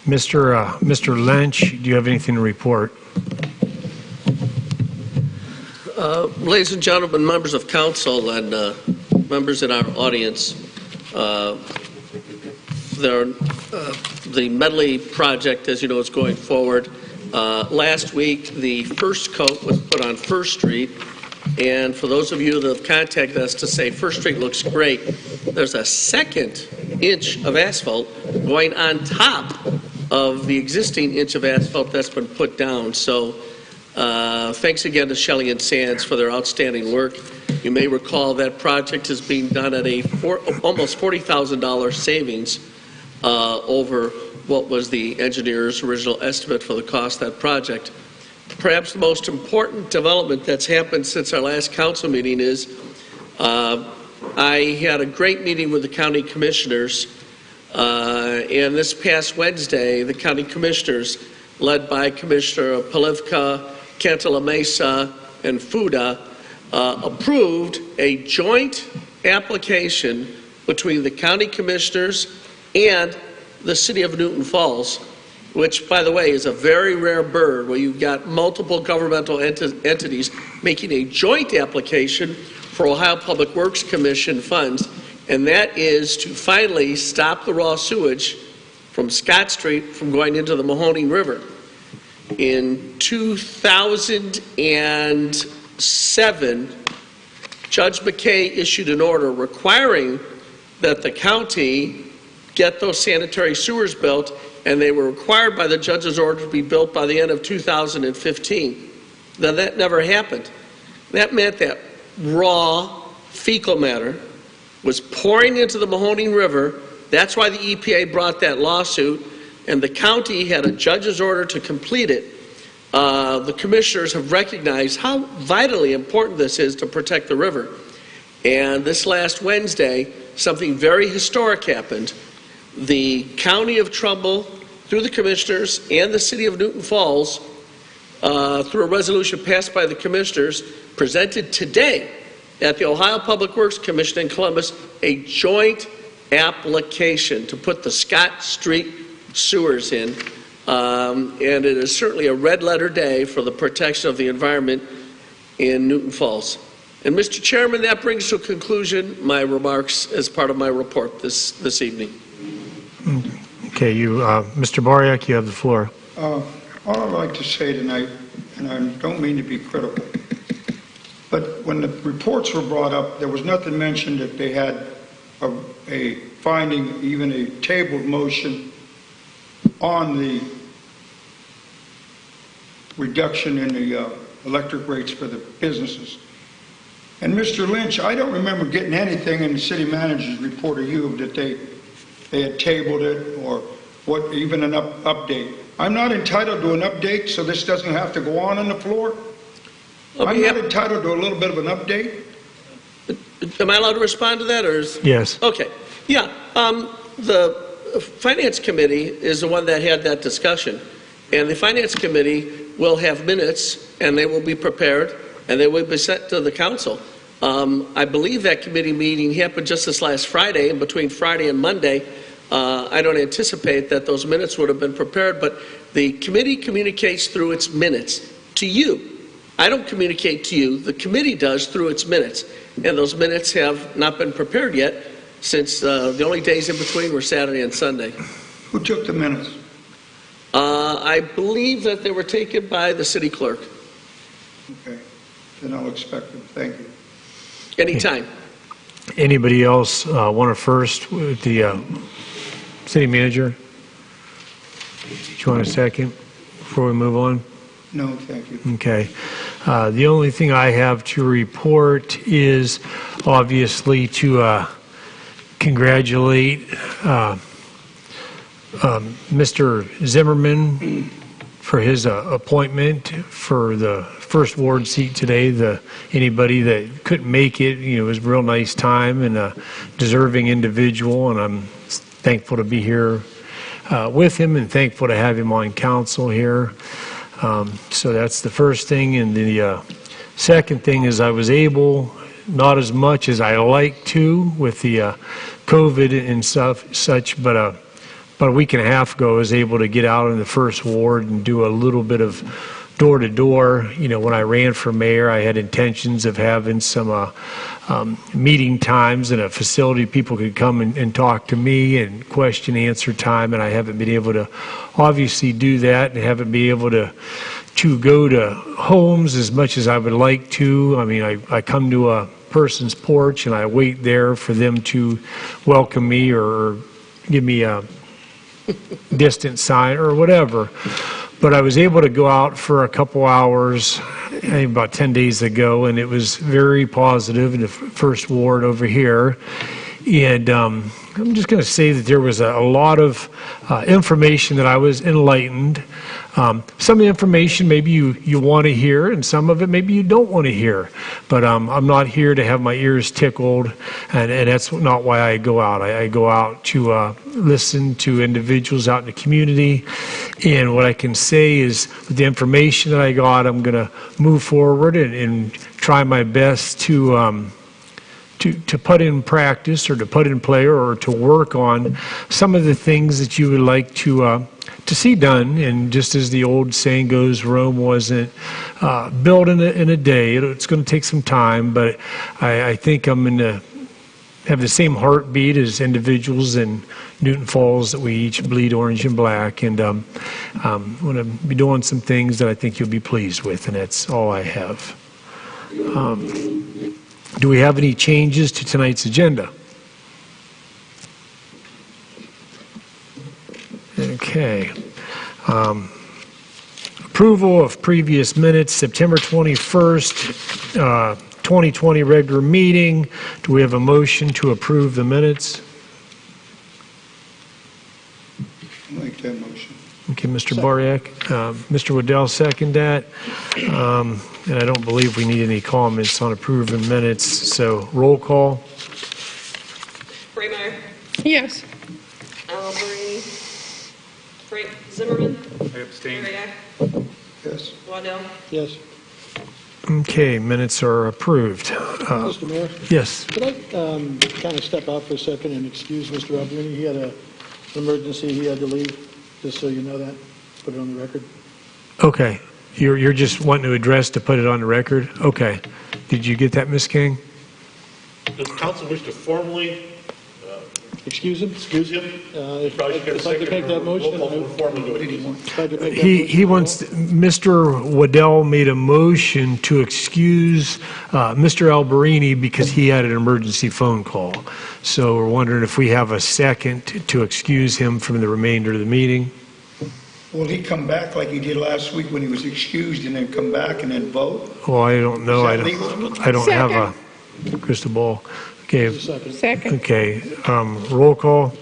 Mr. Lynch, do you have anything to report? Ladies and gentlemen, members of council and members in our audience, the Medley project, as you know, is going forward. Last week, the first coat was put on First Street, and for those of you that have contacted us to say First Street looks great, there's a second inch of asphalt going on top of the existing inch of asphalt that's been put down. So thanks again to Shelley and Sands for their outstanding work. You may recall that project is being done at almost $40,000 savings over what was the engineer's original estimate for the cost of that project. Perhaps the most important development that's happened since our last council meeting is I had a great meeting with the county commissioners, and this past Wednesday, the county commissioners, led by Commissioner Polivka, Cantala Mesa, and Fuda, approved a joint application between the county commissioners and the city of Newton Falls, which, by the way, is a very rare bird where you've got multiple governmental entities making a joint application for Ohio Public Works Commission funds, and that is to finally stop the raw sewage from Scott Street from going into the Mahoning River. In 2007, Judge McKay issued an order requiring that the county get those sanitary sewers built, and they were required by the judge's order to be built by the end of 2015. Then that never happened. That meant that raw fecal matter was pouring into the Mahoning River. That's why the EPA brought that lawsuit, and the county had a judge's order to complete it. The commissioners have recognized how vitally important this is to protect the river. And this last Wednesday, something very historic happened. The County of Trumbull, through the commissioners, and the City of Newton Falls, through a resolution passed by the commissioners, presented today at the Ohio Public Works Commission in Columbus a joint application to put the Scott Street sewers in. And it is certainly a red letter day for the protection of the environment in Newton Falls. And Mr. Chairman, that brings to a conclusion my remarks as part of my report this evening. Okay, Mr. Boriak, you have the floor. All I'd like to say tonight, and I don't mean to be critical, but when the reports were brought up, there was nothing mentioned that they had a finding, even a tabled motion on the reduction in the electric rates for the businesses. And Mr. Lynch, I don't remember getting anything in the city manager's report of you that they had tabled it or what, even an update. I'm not entitled to an update, so this doesn't have to go on the floor? Okay, I'm not yep. entitled to a little bit of an update? Am I allowed to respond to that, or is? Yes. Okay, yeah, the Finance Committee is the one that had that discussion, and the Finance Committee will have minutes, and they will be prepared, and they will be sent to the council. I believe that committee meeting happened just this last Friday, and between Friday and Monday, I don't anticipate that those minutes would have been prepared, but the committee communicates through its minutes to you. I don't communicate to you, the committee does through its minutes, and those minutes have not been prepared yet, since the only days in between were Saturday and Sunday. Who took the minutes? I believe that they were taken by the city clerk. Okay, then I'll expect them. Thank you. Anytime. Anybody else want to first with the city manager? Do you want a second before we move on? No, thank you. Okay. The only thing I have to report is obviously to congratulate Mr. Zimmerman for his appointment for the first ward seat today. Anybody that couldn't make it, it was a real nice time and a deserving individual, and I'm thankful to be here with him and thankful to have him on council here. So that's the first thing. And the second thing is I was able, not as much as I like to with the COVID and such, but about a week and a half ago I was able to get out in the first ward and do a little bit of door-to-door. When I ran for mayor, I had intentions of having some meeting times in a facility people could come and talk to me and question answer time, and I haven't been able to obviously do that and haven't been able to go to homes as much as I would like to. I mean, I come to a person's porch and I wait there for them to welcome me or give me a distance sign or whatever. But I was able to go out for a couple hours about 10 days ago, and it was very positive in the first ward over here. And I'm just going to say that there was a lot of information that I was enlightened. Some of the information maybe you want to hear, and some of it maybe you don't want to hear. But I'm not here to have my ears tickled, and that's not why I go out. I go out to listen to individuals out in the community. And what I can say is with the information that I got, I'm going to move forward and try my best to put in practice or to put in play or to work on some of the things that you would like to see done. And just as the old saying goes, Rome wasn't built in a day. It's going to take some time, but I think I'm going to have the same heartbeat as individuals in Newton Falls that we each bleed orange and black. And I'm going to be doing some things that I think you'll be pleased with, and that's all I have. Do we have any changes to tonight's agenda? Okay. Approval of previous minutes, September 21st, 2020 regular meeting. Do we have a motion to approve the minutes? I'll make that motion. Okay, Mr. Bariak. Mr. Waddell, second that. And I don't believe we need any comments on approving minutes, so roll call. Braymeyer. Yes. Alberini. Frank Zimmerman. I abstain. Bariak. Yes. Waddell. Yes. Okay, minutes are approved. Mr. Mayor? Yes. Could I kind of step out for a second and excuse Mr. Alberini? He had an emergency, he had to leave, just so you know that. Put it on the record. Okay. You're just wanting to address to put it on the record? Okay. Did you get that, Ms. King? Does council wish to formally excuse him? Excuse him? If I could make that motion. He wants, Mr. Waddell made a motion to excuse Mr. Alberini because he had an emergency phone call. So we're wondering if we have a second to excuse him from the remainder of the meeting. Will he come back like he did last week when he was excused and then come back and then vote? Well, I don't know. Is that legal? I don't have a crystal ball. Okay. Second. Okay. Roll call.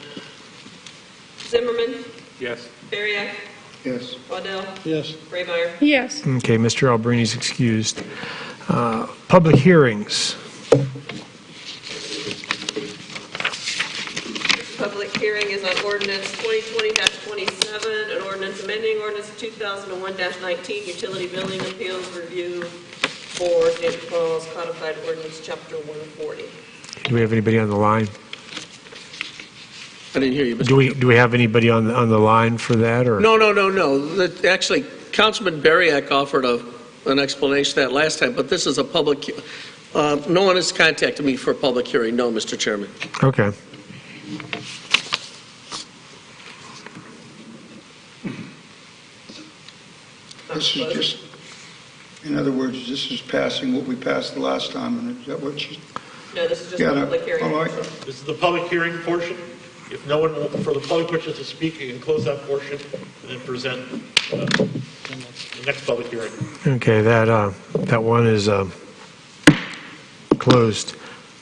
Zimmerman. Yes. Bariak. Yes. Waddell? Yes. Raymeyer? Yes. Okay, Mr. Alberini's excused. Public hearings. Public hearing is on ordinance 2020-27, an ordinance amending ordinance 2001-19, utility billing appeals review for Newton Falls Codified Ordinance Chapter 140. Do we have anybody on the line? I didn't hear you, Mr. Do we have anybody on the line for that, or? No. Actually, Councilman Bariak offered an explanation of that last time, but this is a public, no one has contacted me for a public hearing, no, Mr. Chairman. Okay. This is just, in other words, this is passing what we passed the last time, and is that what you? No, this is just Yeah, a no, public hearing. all right. This is the public hearing portion. If no one for the public wishes to speak, you can close that portion and then present the next public hearing. Okay, that one is closed.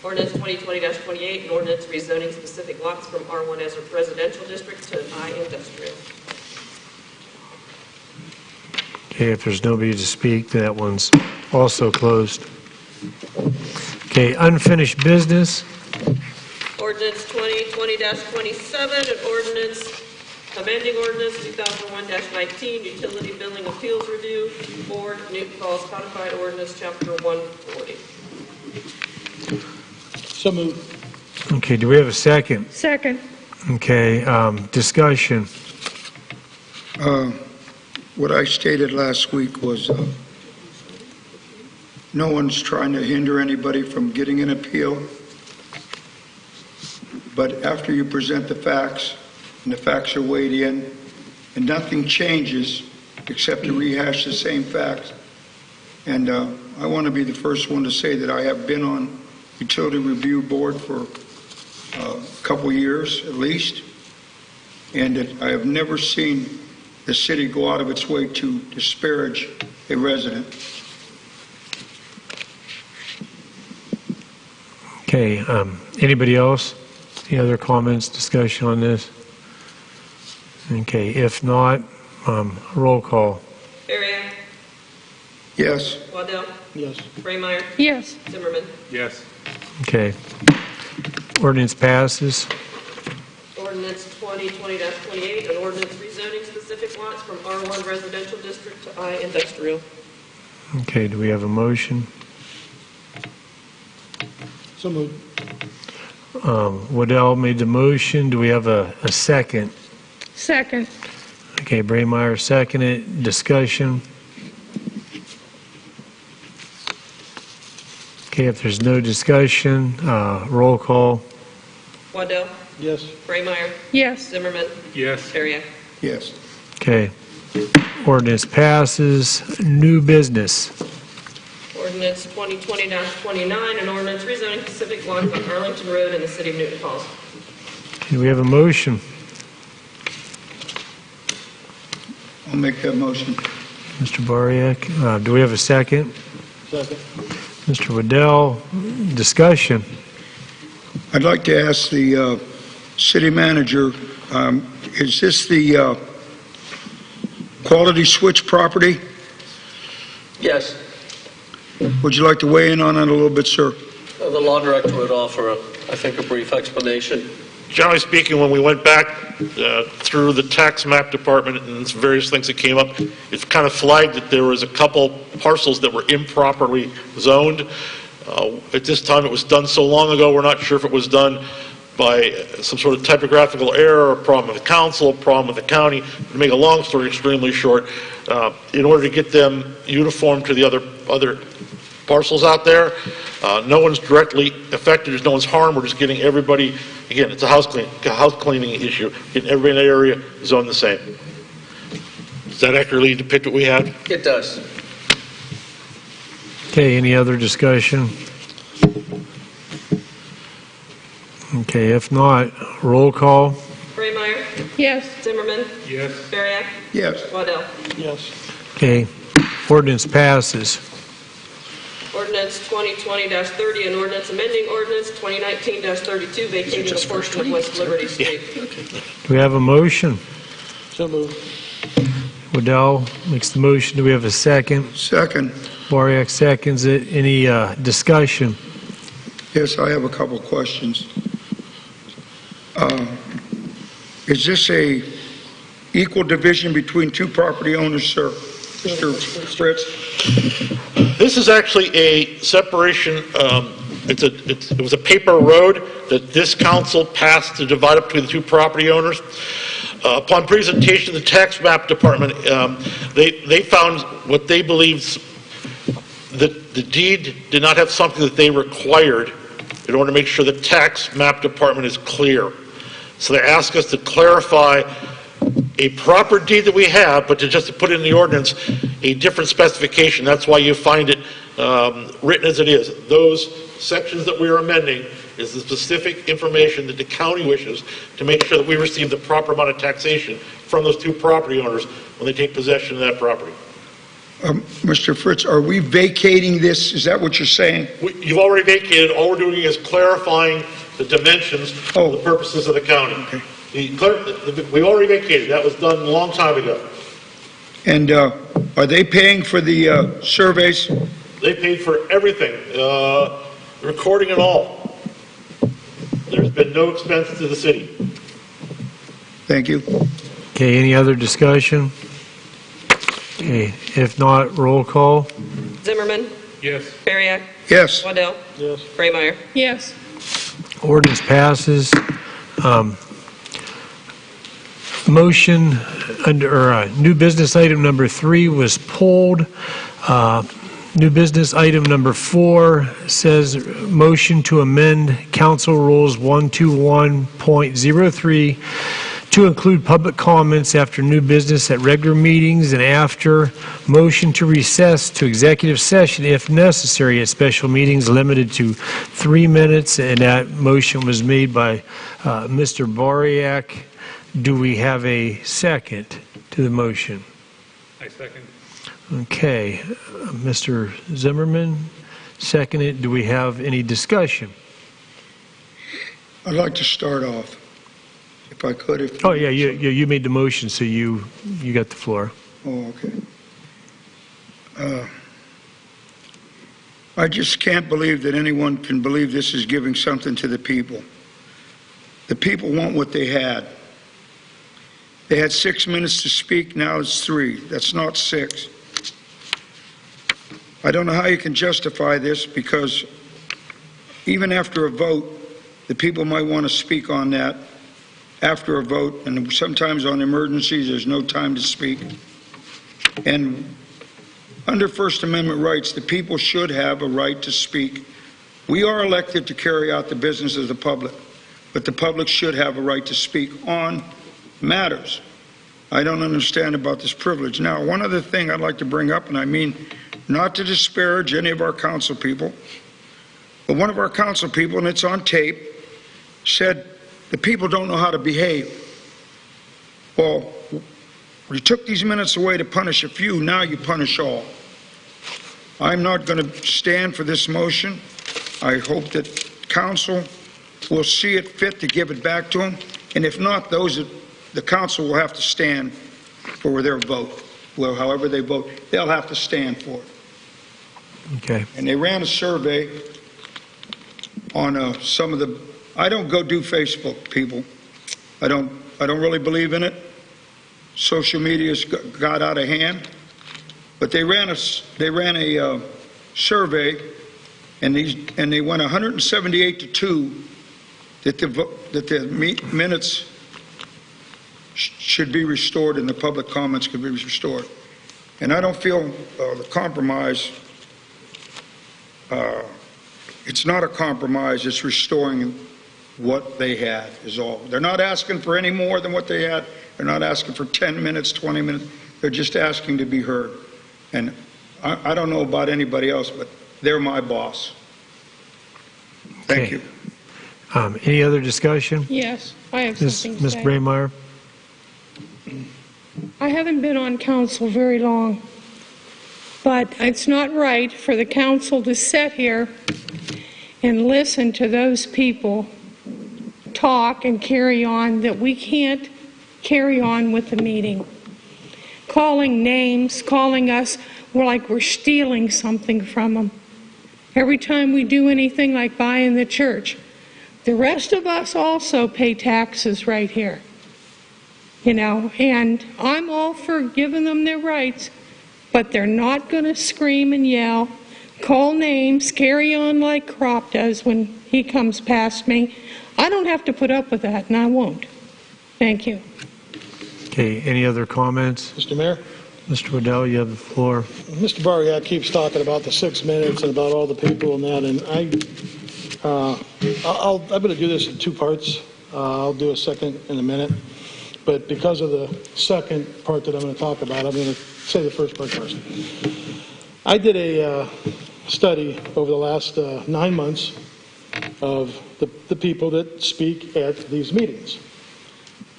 Ordinance 2020-28, an ordinance rezoning specific lots from R1 as a residential district to I industrial. Okay, if there's nobody to speak, that one's also closed. Okay, unfinished business. Ordinance 2020-27, an ordinance amending ordinance 2001-19, utility billing appeals review for Newton Falls Codified Ordinance Chapter 140. So moved. Okay, do we have a second? Second. Okay, discussion. What I stated last week was no one's trying to hinder anybody from getting an appeal. But after you present the facts, and the facts are weighed in, and nothing changes except to rehash the same facts. And I want to be the first one to say that I have been on Utility Review Board for a couple years at least, and that I have never seen the city go out of its way to disparage a resident. Okay, anybody else? Any other comments, discussion on this? Okay, if not, roll call. Bariak? Yes. Waddell? Yes. Raymeyer? Yes. Zimmerman? Yes. Okay. Ordinance passes. Ordinance 2020-28, an ordinance rezoning specific lots from R1 residential district to I industrial. Okay, do we have a motion? So moved. Waddell made the motion. Do we have a second? Second. Okay, Braymeyer seconded. Discussion. Okay, if there's no discussion, roll call. Waddell? Yes. Raymeyer? Yes. Zimmerman? Yes. Bariak? Yes. Okay. Ordinance passes. New business. Ordinance 2020-29, an ordinance rezoning specific lots on Arlington Road in the city of Newton Falls. Do we have a motion? I'll make that motion. Mr. Bariak. Do we have a second? Second. Mr. Waddell. Discussion. I'd like to ask the city manager, is this the Quality Switch property? Yes, Would you like to weigh in on it a little bit, sir? the law director would offer, I think, a brief explanation. Generally speaking, when we went back through the tax map department and various things that came up, it's kind of flagged that there was a couple parcels that were improperly zoned. At this time, it was done so long ago, we're not sure if it was done by some sort of typographical error, a problem with the council, a problem with the county. To make a long story extremely short, in order to get them uniform to the other parcels out there, no one's directly affected, there's no one's harmed, we're just getting everybody, again, it's a house cleaning issue, getting everybody in that area zoned the same. Does that accurately depict what we had? It does. Okay, any other discussion? Okay, if not, roll call. Raymeyer? Yes. Zimmerman? Yes. Bariak? Yes. Waddell? Yes. Okay, ordinance passes. Ordinance 2020-30, an ordinance amending ordinance 2019-32, vacating a portion of West Liberty Street. Do we have a motion? So moved. Waddell makes the motion. Do we have a second? Second. Boriak seconds it. Any discussion? Yes, I have a couple of questions. Is this a equal division between two property owners, sir? Mr. Fritz? This is actually a separation, it was a paper road that this council passed to divide up between the two property owners. Upon presentation to the tax map department, they found what they believed that the deed did not have something that they required in order to make sure the tax map department is clear. So they asked us to clarify a proper deed that we have, but just to put in the ordinance a different specification. That's why you find it written as it is. Those sections that we are amending is the specific information that the county wishes to make sure that we receive the proper amount of taxation from those two property owners when they take possession of that property. Mr. Fritz, are we vacating this? Is that what you're saying? You've already vacated. All we're doing is clarifying the dimensions for the purposes of the county. Okay. We already vacated. That was done a long time ago. And are they paying for the surveys? They paid for everything, recording and all. There's been no expense to the city. Thank you. Okay, any other discussion? Okay, if not, roll call. Zimmerman? Yes. Bariak? Yes. Waddell? Yes. Braymeyer? Yes. Ordinance passes. Motion under new business item number 3 was pulled. New business item number 4 says motion to amend Council Rules 121.03 to include public comments after new business at regular meetings and after motion to recess to executive session if necessary at special meetings limited to 3 minutes. And that motion was made by Mr. Boriak. Do we have a second to the motion? I second. Okay, Mr. Zimmerman, seconded. Do we have any discussion? I'd like to start off, if I could. Oh, yeah, you made the motion, so you got the floor. Oh, okay. I just can't believe that anyone can believe this is giving something to the people. The people want what they had. They had 6 minutes to speak, now it's 3. That's not 6. I don't know how you can justify this, because even after a vote, the people might want to speak on that after a vote, and sometimes on emergencies, there's no time to speak. And under First Amendment rights, the people should have a right to speak. We are elected to carry out the business of the public, but the public should have a right to speak on matters. I don't understand about this privilege. Now, one other thing I'd like to bring up, and I mean not to disparage any of our council people, but one of our council people, and it's on tape, said the people don't know how to behave. Well, we took these minutes away to punish a few, now you punish all. I'm not going to stand for this motion. I hope that council will see it fit to give it back to them, and if not, the council will have to stand for their vote. Well, however they vote, they'll have to stand for it. Okay. And they ran a survey on some of the. I don't go do Facebook, people. I don't really believe in it. Social media's got out of hand. But they ran a survey, and they went 178-2 that the minutes should be restored and the public comments could be restored. And I don't feel the compromise, it's not a compromise, it's restoring what they had is all. They're not asking for any more than what they had. They're not asking for 10 minutes, 20 minutes. They're just asking to be heard. And I don't know about anybody else, but they're my boss. Thank you. Any other discussion? Yes, I have something to Ms. say. Braymeyer? I haven't been on council very long, but it's not right for the council to sit here and listen to those people talk and carry on, that we can't carry on with the meeting. calling names, calling us like we're stealing something from them. Every time we do anything like buying the church, the rest of us also pay taxes right here. You know, and I'm all for giving them their rights, but they're not going to scream and yell, call names, carry on like Crop does when he comes past me. I don't have to put up with that, and I won't. Thank you. Okay, any other comments? Mr. Mayor? Mr. Waddell, you have the floor. Mr. Bariak keeps talking about the 6 minutes and about all the people and that, and I'm going to do this in two parts. I'll do a second in a minute. But because of the second part that I'm going to talk about, I'm going to say the first part first. I did a study over the last 9 months of the people that speak at these meetings.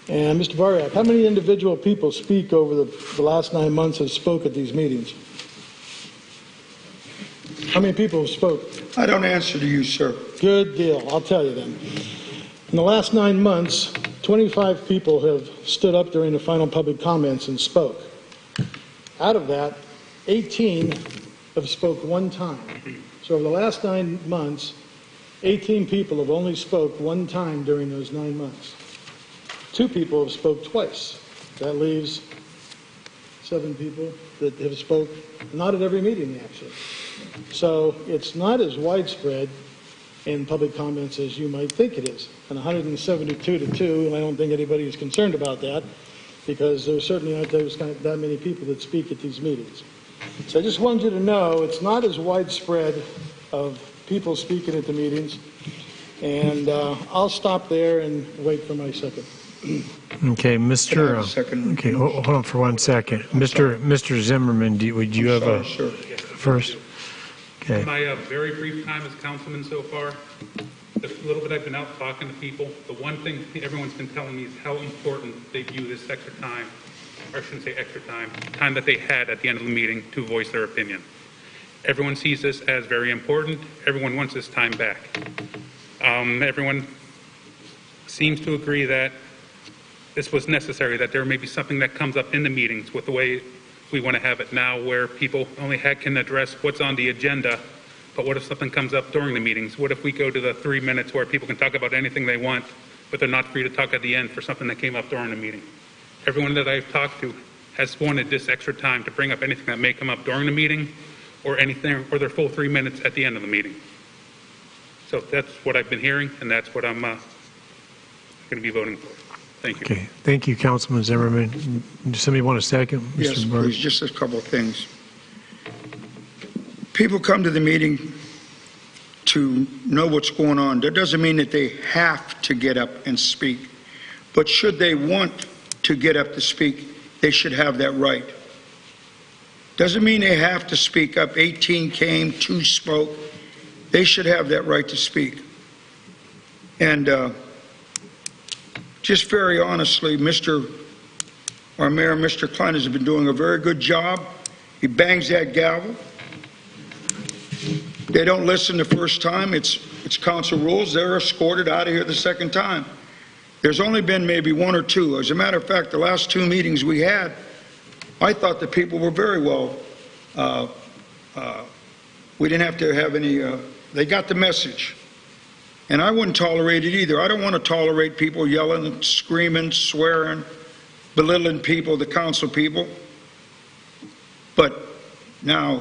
And Mr. Bariak, how many individual people speak over the last 9 months have spoke at these meetings? How many people have spoke? I don't answer to you, sir. Good deal. I'll tell you then. In the last 9 months, 25 people have stood up during the final public comments and spoke. Out of that, 18 have spoke one time. So over the last 9 months, 18 people have only spoke one time during those 9 months. 2 people have spoke twice. That leaves 7 people that have spoke not at every meeting, actually. So it's not as widespread in public comments as you might think it is. And 172 to 2, and I don't think anybody is concerned about that, because there's certainly not that many people that speak at these meetings. So I just wanted you to know it's not as widespread of people speaking at the meetings, and I'll stop there and wait for my second. Okay, Mr. Second. Okay, hold on for 1 second. Mr. Zimmerman, would you have a first? Okay. In my very brief time as councilman so far, the little bit I've been out talking to people, the one thing everyone's been telling me is how important they view this extra time, or I shouldn't say extra time that they had at the end of the meeting to voice their opinion. Everyone sees this as very important. Everyone wants this time back. Everyone seems to agree that this was necessary, that there may be something that comes up in the meetings with the way we want to have it now, where people only can address what's on the agenda, but what if something comes up during the meetings? What if we go to the 3 minutes where people can talk about anything they want, but they're not free to talk at the end for something that came up during the meeting? Everyone that I've talked to has wanted this extra time to bring up anything that may come up during the meeting, or anything, or their full 3 minutes at the end of the meeting. So that's what I've been hearing, and that's what I'm going to be voting for. Thank you. Okay, thank you, Councilman Zimmerman. Does somebody want a second? Yes, Mr. Burke? please, just a couple of things. People come to the meeting to know what's going on. That doesn't mean that they have to get up and speak. But should they want to get up to speak, they should have that right. Doesn't mean they have to speak up. 18 came, 2 spoke. They should have that right to speak. And just very honestly, our Mayor, Mr. Klein, has been doing a very good job. He bangs that gavel. They don't listen the first time. It's council rules. They're escorted out of here the second time. There's only been maybe 1 or 2. As a matter of fact, the last 2 meetings we had, I thought the people were very well. We didn't have to have any, they got the message. And I wouldn't tolerate it either. I don't want to tolerate people yelling and screaming, swearing, belittling people, the council people. But now,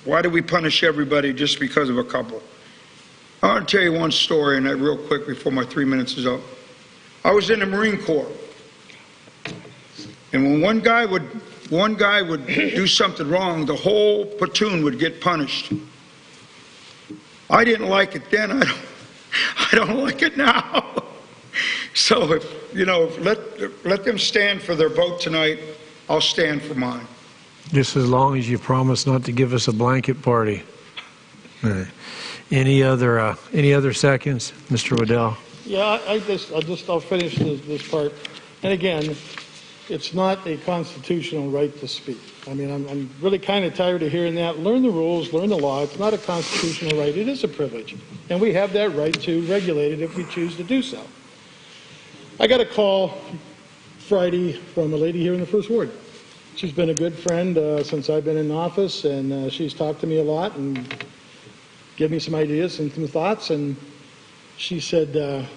why do we punish everybody just because of a couple? I want to tell you one story, and that real quick before my 3 minutes is up. I was in the Marine Corps. And when one guy would do something wrong, the whole platoon would get punished. I didn't like it then. I don't like it now. So let them stand for their vote tonight. I'll stand for mine. Just as long as you promise not to give us a blanket party. All right. Any other seconds, Mr. Waddell? Yeah, I'll finish this part. And again, it's not a constitutional right to speak. I mean, I'm really kind of tired of hearing that. Learn the rules, learn the law. It's not a constitutional right. It is a privilege. And we have that right to regulate it if we choose to do so. I got a call Friday from a lady here in the First Ward. She's been a good friend since I've been in office, and she's talked to me a lot and given me some ideas and some thoughts. And she said,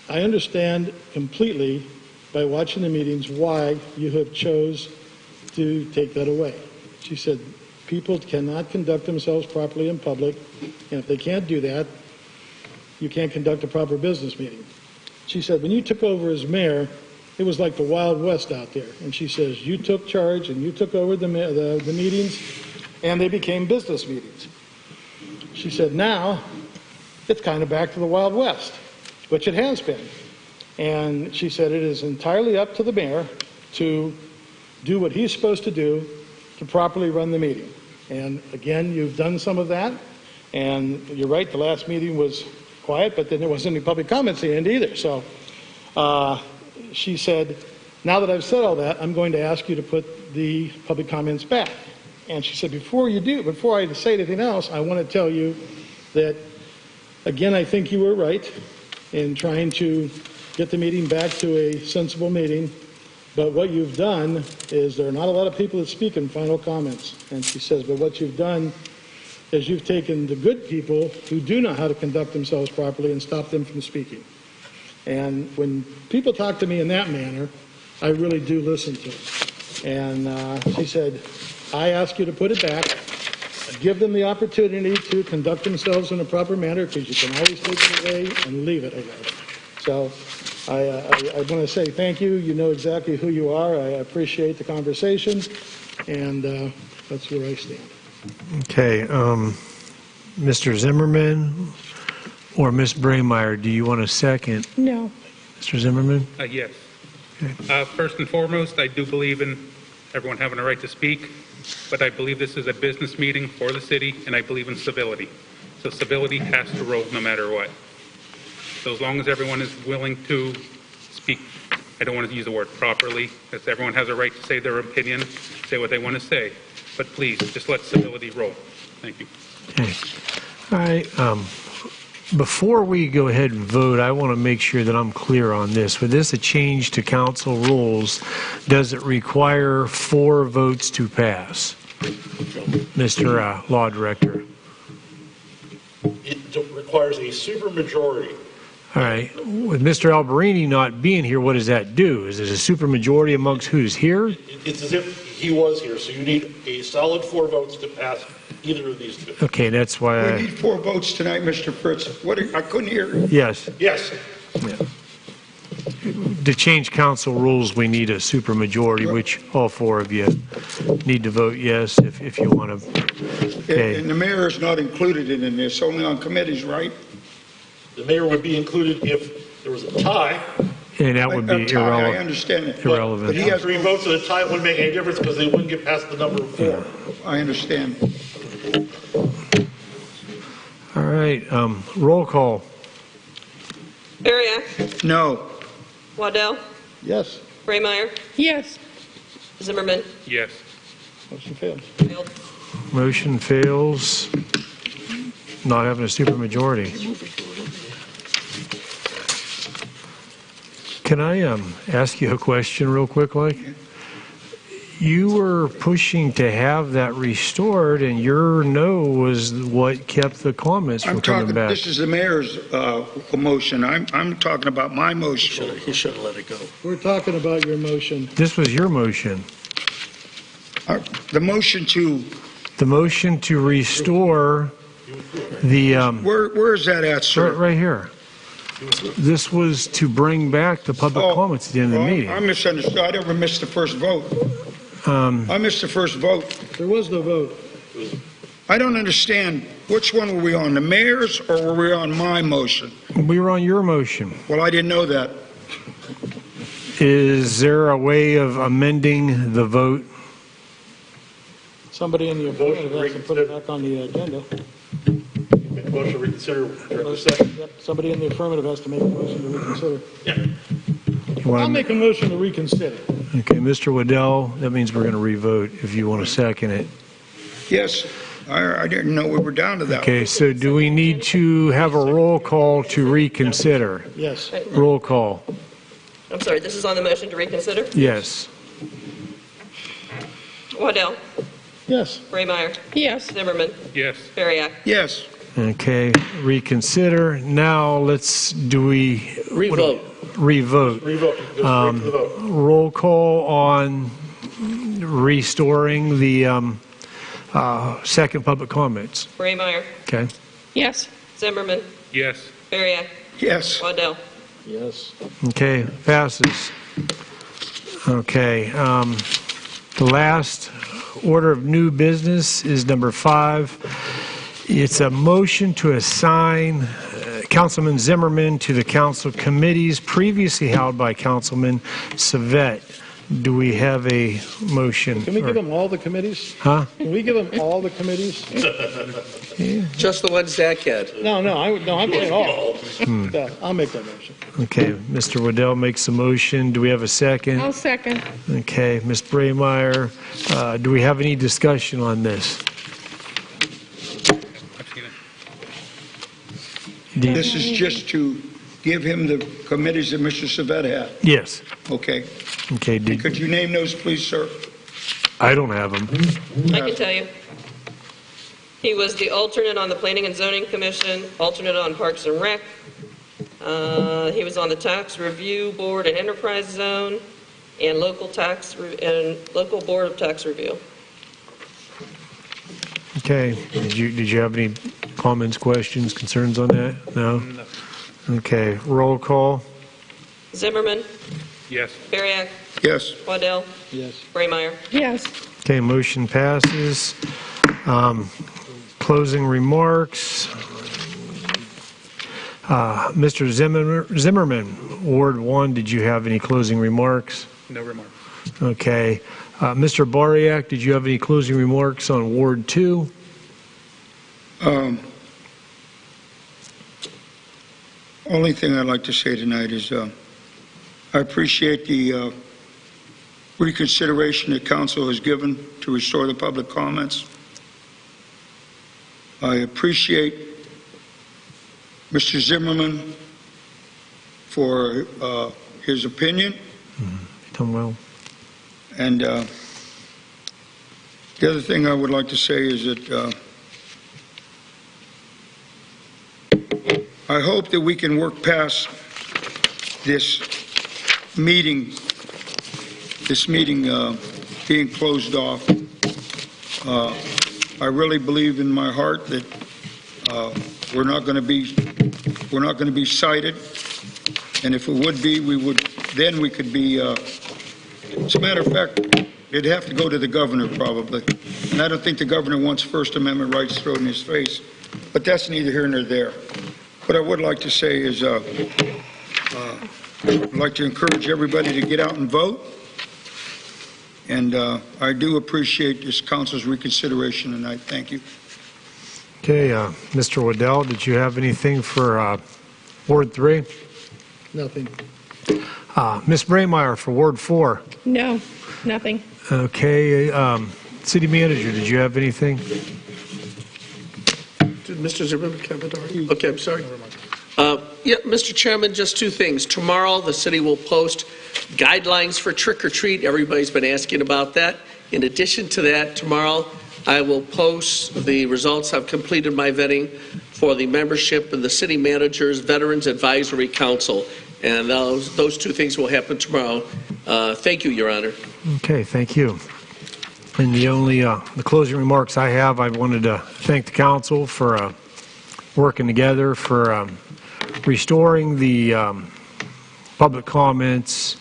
I understand completely by watching the meetings why you have chose to take that away. She said, people cannot conduct themselves properly in public, and if they can't do that, you can't conduct a proper business meeting. She said, when you took over as mayor, it was like the Wild West out there. And she says, you took charge and you took over the meetings, and they became business meetings. She said, now it's kind of back to the Wild West, which it has been. And she said, it is entirely up to the mayor to do what he's supposed to do to properly run the meeting. And again, you've done some of that. And you're right, the last meeting was quiet, but then there wasn't any public comments at the end either. So she said, now that I've said all that, I'm going to ask you to put the public comments back. And she said, before I say anything else, I want to tell you that, again, I think you were right in trying to get the meeting back to a sensible meeting. But what you've done is there are not a lot of people that speak in final comments. And she says, but what you've done is you've taken the good people who do know how to conduct themselves properly and stopped them from speaking. And when people talk to me in that manner, I really do listen to them. And she said, I ask you to put it back, give them the opportunity to conduct themselves in a proper manner, because you can always take it away and leave it away. So I want to say thank you. You know exactly who you are. I appreciate the conversation, and that's where I stand. Okay, Mr. Zimmerman or Ms. Braymeyer, do you want a second? No. Mr. Zimmerman? Yes. First and foremost, I do believe in everyone having a right to speak, but I believe this is a business meeting for the city, and I believe in civility. So civility has to roll no matter what. So as long as everyone is willing to speak, I don't want to use the word properly, because everyone has a right to say their opinion, say what they want to say. But please, just let civility roll. Thank you. Okay. All right. Before we go ahead and vote, I want to make sure that I'm clear on this. With this a change to council rules, does it require 4 votes to pass? Mr. Law Director. It requires a supermajority. All right. With Mr. Alberini not being here, what does that do? Is it a supermajority amongst who's here? It's as if he was here, so you need a solid 4 votes to pass either of these two. Okay, that's why We need 4 votes tonight, Mr. Fritz. I couldn't hear. Yes. Yes. Yeah. To change council rules, we need a supermajority, which all 4 of you need to vote yes if you want to. Okay. And the mayor is not included in this, only on committees, right? The mayor would be included if there was a tie. And that would be irrelevant. I understand it. Irrelevant. But he has 3 votes, and a tie wouldn't make any difference because they wouldn't get past the number of 4. I understand. All right. Roll call. Bariak. No. Waddell. Yes. Braymeyer. Yes. Zimmerman. Yes. Motion failed. Failed. Motion fails. Not having a supermajority. Can I ask you a question real quick, like? You were pushing to have that restored, and your no was what kept the comments from coming back. This is the mayor's motion. I'm talking about my motion. He should have let it go. We're talking about your motion. This was your motion. The motion to... The motion to restore the... Where is that at, sir? Right here. This was to bring back the public comments at the end of the meeting. I misunderstood. I never missed the first vote. I missed the first vote. There was no vote. I don't understand. Which one were we on, the mayor's or were we on my motion? We were on your motion. Well, I didn't know that. Is there a way of amending the vote? Somebody in the affirmative has to put it back on the agenda. Make a motion to reconsider. Director second. Yep, somebody in the affirmative has to make a motion to reconsider. Yeah. I'll make a motion to reconsider. Okay, Mr. Waddell, that means we're going to re-vote if you want to second it. Yes, I didn't know we were down to that. Okay, so do we need to have a roll call to reconsider? Yes. Roll call. I'm sorry, this is on the motion to reconsider? Yes. Waddell, Yes. Braymeyer, Yes. Zimmerman, Yes. Bariak. Yes. Okay, reconsider. Now do we? Revote. Revote. Revote. Just wait for the vote. Roll call on restoring the second public comments. Braymeyer, Okay. Yes. Zimmerman, Yes. Bariak, Yes. Waddell. Yes. Okay, passes. Okay, the last order of new business is number 5. It's a motion to assign Councilman Zimmerman to the council committees previously held by Councilman Savet. Do we have a motion? Can we give them all the committees? Huh? Can we give them all the committees? Just the one Zach had. No, I'm saying all. I'll make that motion. Okay, Mr. Waddell makes a motion. Do we have a second? I'll second. Okay, Ms. Braymeyer, do we have any discussion on this? I've seen it. This is just to give him the committees that Mr. Savet had. Yes. Okay. Okay, Could you name those, please, sir? I don't have them. I can tell you. He was the alternate on the Planning and Zoning Commission, alternate on Parks and Rec. He was on the Tax Review Board and Enterprise Zone, and local Board of Tax Review. Okay, did you have any comments, questions, concerns on that? No? Okay, roll call. Zimmerman, Yes. Bariak, Yes. Waddell, Yes. Braymeyer. Yes. Okay, motion passes. Closing remarks. Mr. Zimmerman, Ward 1, did you have any closing remarks? No remarks. Okay. Mr. Bariak, did you have any closing remarks on Ward 2? Only thing I'd like to say tonight is I appreciate the reconsideration that council has given to restore the public comments. I appreciate Mr. Zimmerman for his opinion. Done well. And the other thing I would like to say is that I hope that we can work past this meeting being closed off. I really believe in my heart that we're not going to be cited, and if it would be, we could be. As a matter of fact, it'd have to go to the governor probably, and I don't think the governor wants First Amendment rights thrown in his face. But that's neither here nor there. What I would like to say is, I'd like to encourage everybody to get out and vote. And I do appreciate this council's reconsideration tonight. Thank you. Okay, Mr. Waddell, did you have anything for Ward 3? Nothing. Ms. Braymeyer for Ward 4? No, nothing. Okay, City Manager, did you have anything? Did Mr. Zimmerman comment already? Okay, I'm sorry. Yeah, Mr. Chairman, just two things. Tomorrow, the city will post guidelines for trick-or-treat. Everybody's been asking about that. In addition to that, tomorrow, I will post the results. I've completed my vetting for the membership of the City Manager's Veterans Advisory Council. And those two things will happen tomorrow. Thank you, Your Honor. Okay, thank you. And the closing remarks I have, I wanted to thank the council for working together, for restoring the public comments,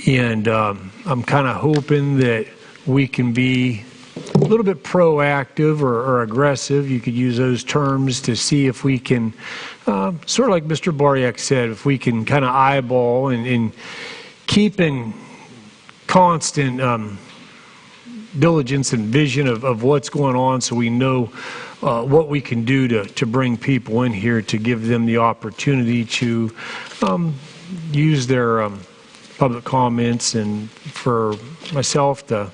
and I'm kind of hoping that we can be a little bit proactive or aggressive, you could use those terms, to see if we can, sort of like Mr. Bariak said, if we can kind of eyeball and keep in constant diligence and vision of what's going on, so we know what we can do to bring people in here, to give them the opportunity to use their public comments, and for myself to,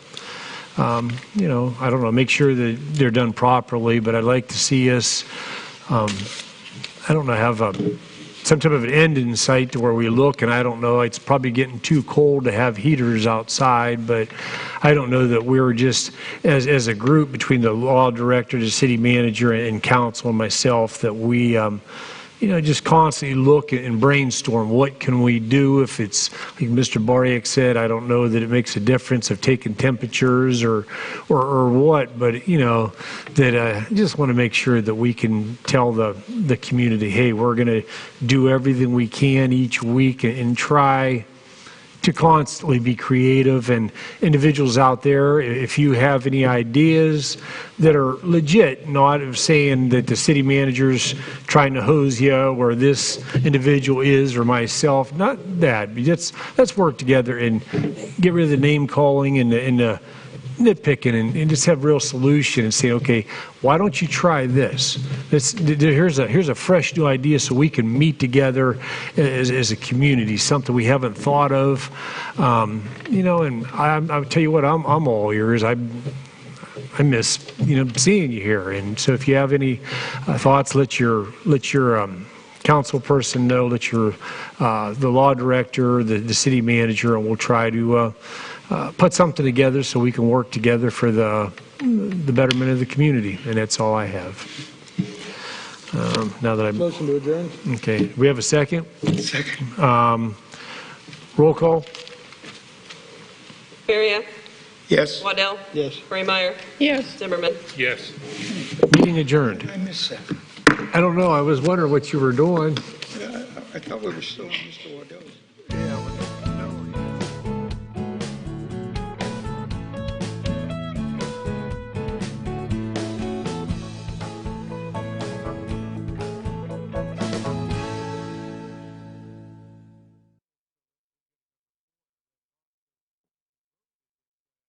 I don't know, make sure that they're done properly. But I'd like to see us, have some type of an end in sight to where we look, and I don't know, it's probably getting too cold to have heaters outside, but I don't know that we're just, as a group between the law director, the city manager, and council and myself, that we, just constantly look and brainstorm what can we do. If it's, like Mr. Bariak said, I don't know that it makes a difference of taking temperatures or what, but, that I just want to make sure that we can tell the community, hey, we're going to do everything we can each week and try to constantly be creative. And individuals out there, if you have any ideas that are legit, not saying that the city manager's trying to hose you or this individual is or myself, not that, but let's work together and get rid of the name calling and the nitpicking and just have real solution and say, okay, why don't you try this? Here's a fresh new idea so we can meet together as a community, something we haven't thought of. And I'll tell you what, I'm all ears. I miss, seeing you here. And so if you have any thoughts, let your council person know, let your the law director, the city manager, and we'll try to put something together so we can work together for the betterment of the community. And that's all I have. Now that I'm Motion to adjourn. okay, we have a second. Second. Roll call. Bariak. Yes. Waddell. Yes. Braymire. Yes. Zimmerman. Yes. Meeting adjourned. I missed that. I don't know. I was wondering what you were doing. I thought we were still on Mr. Waddell.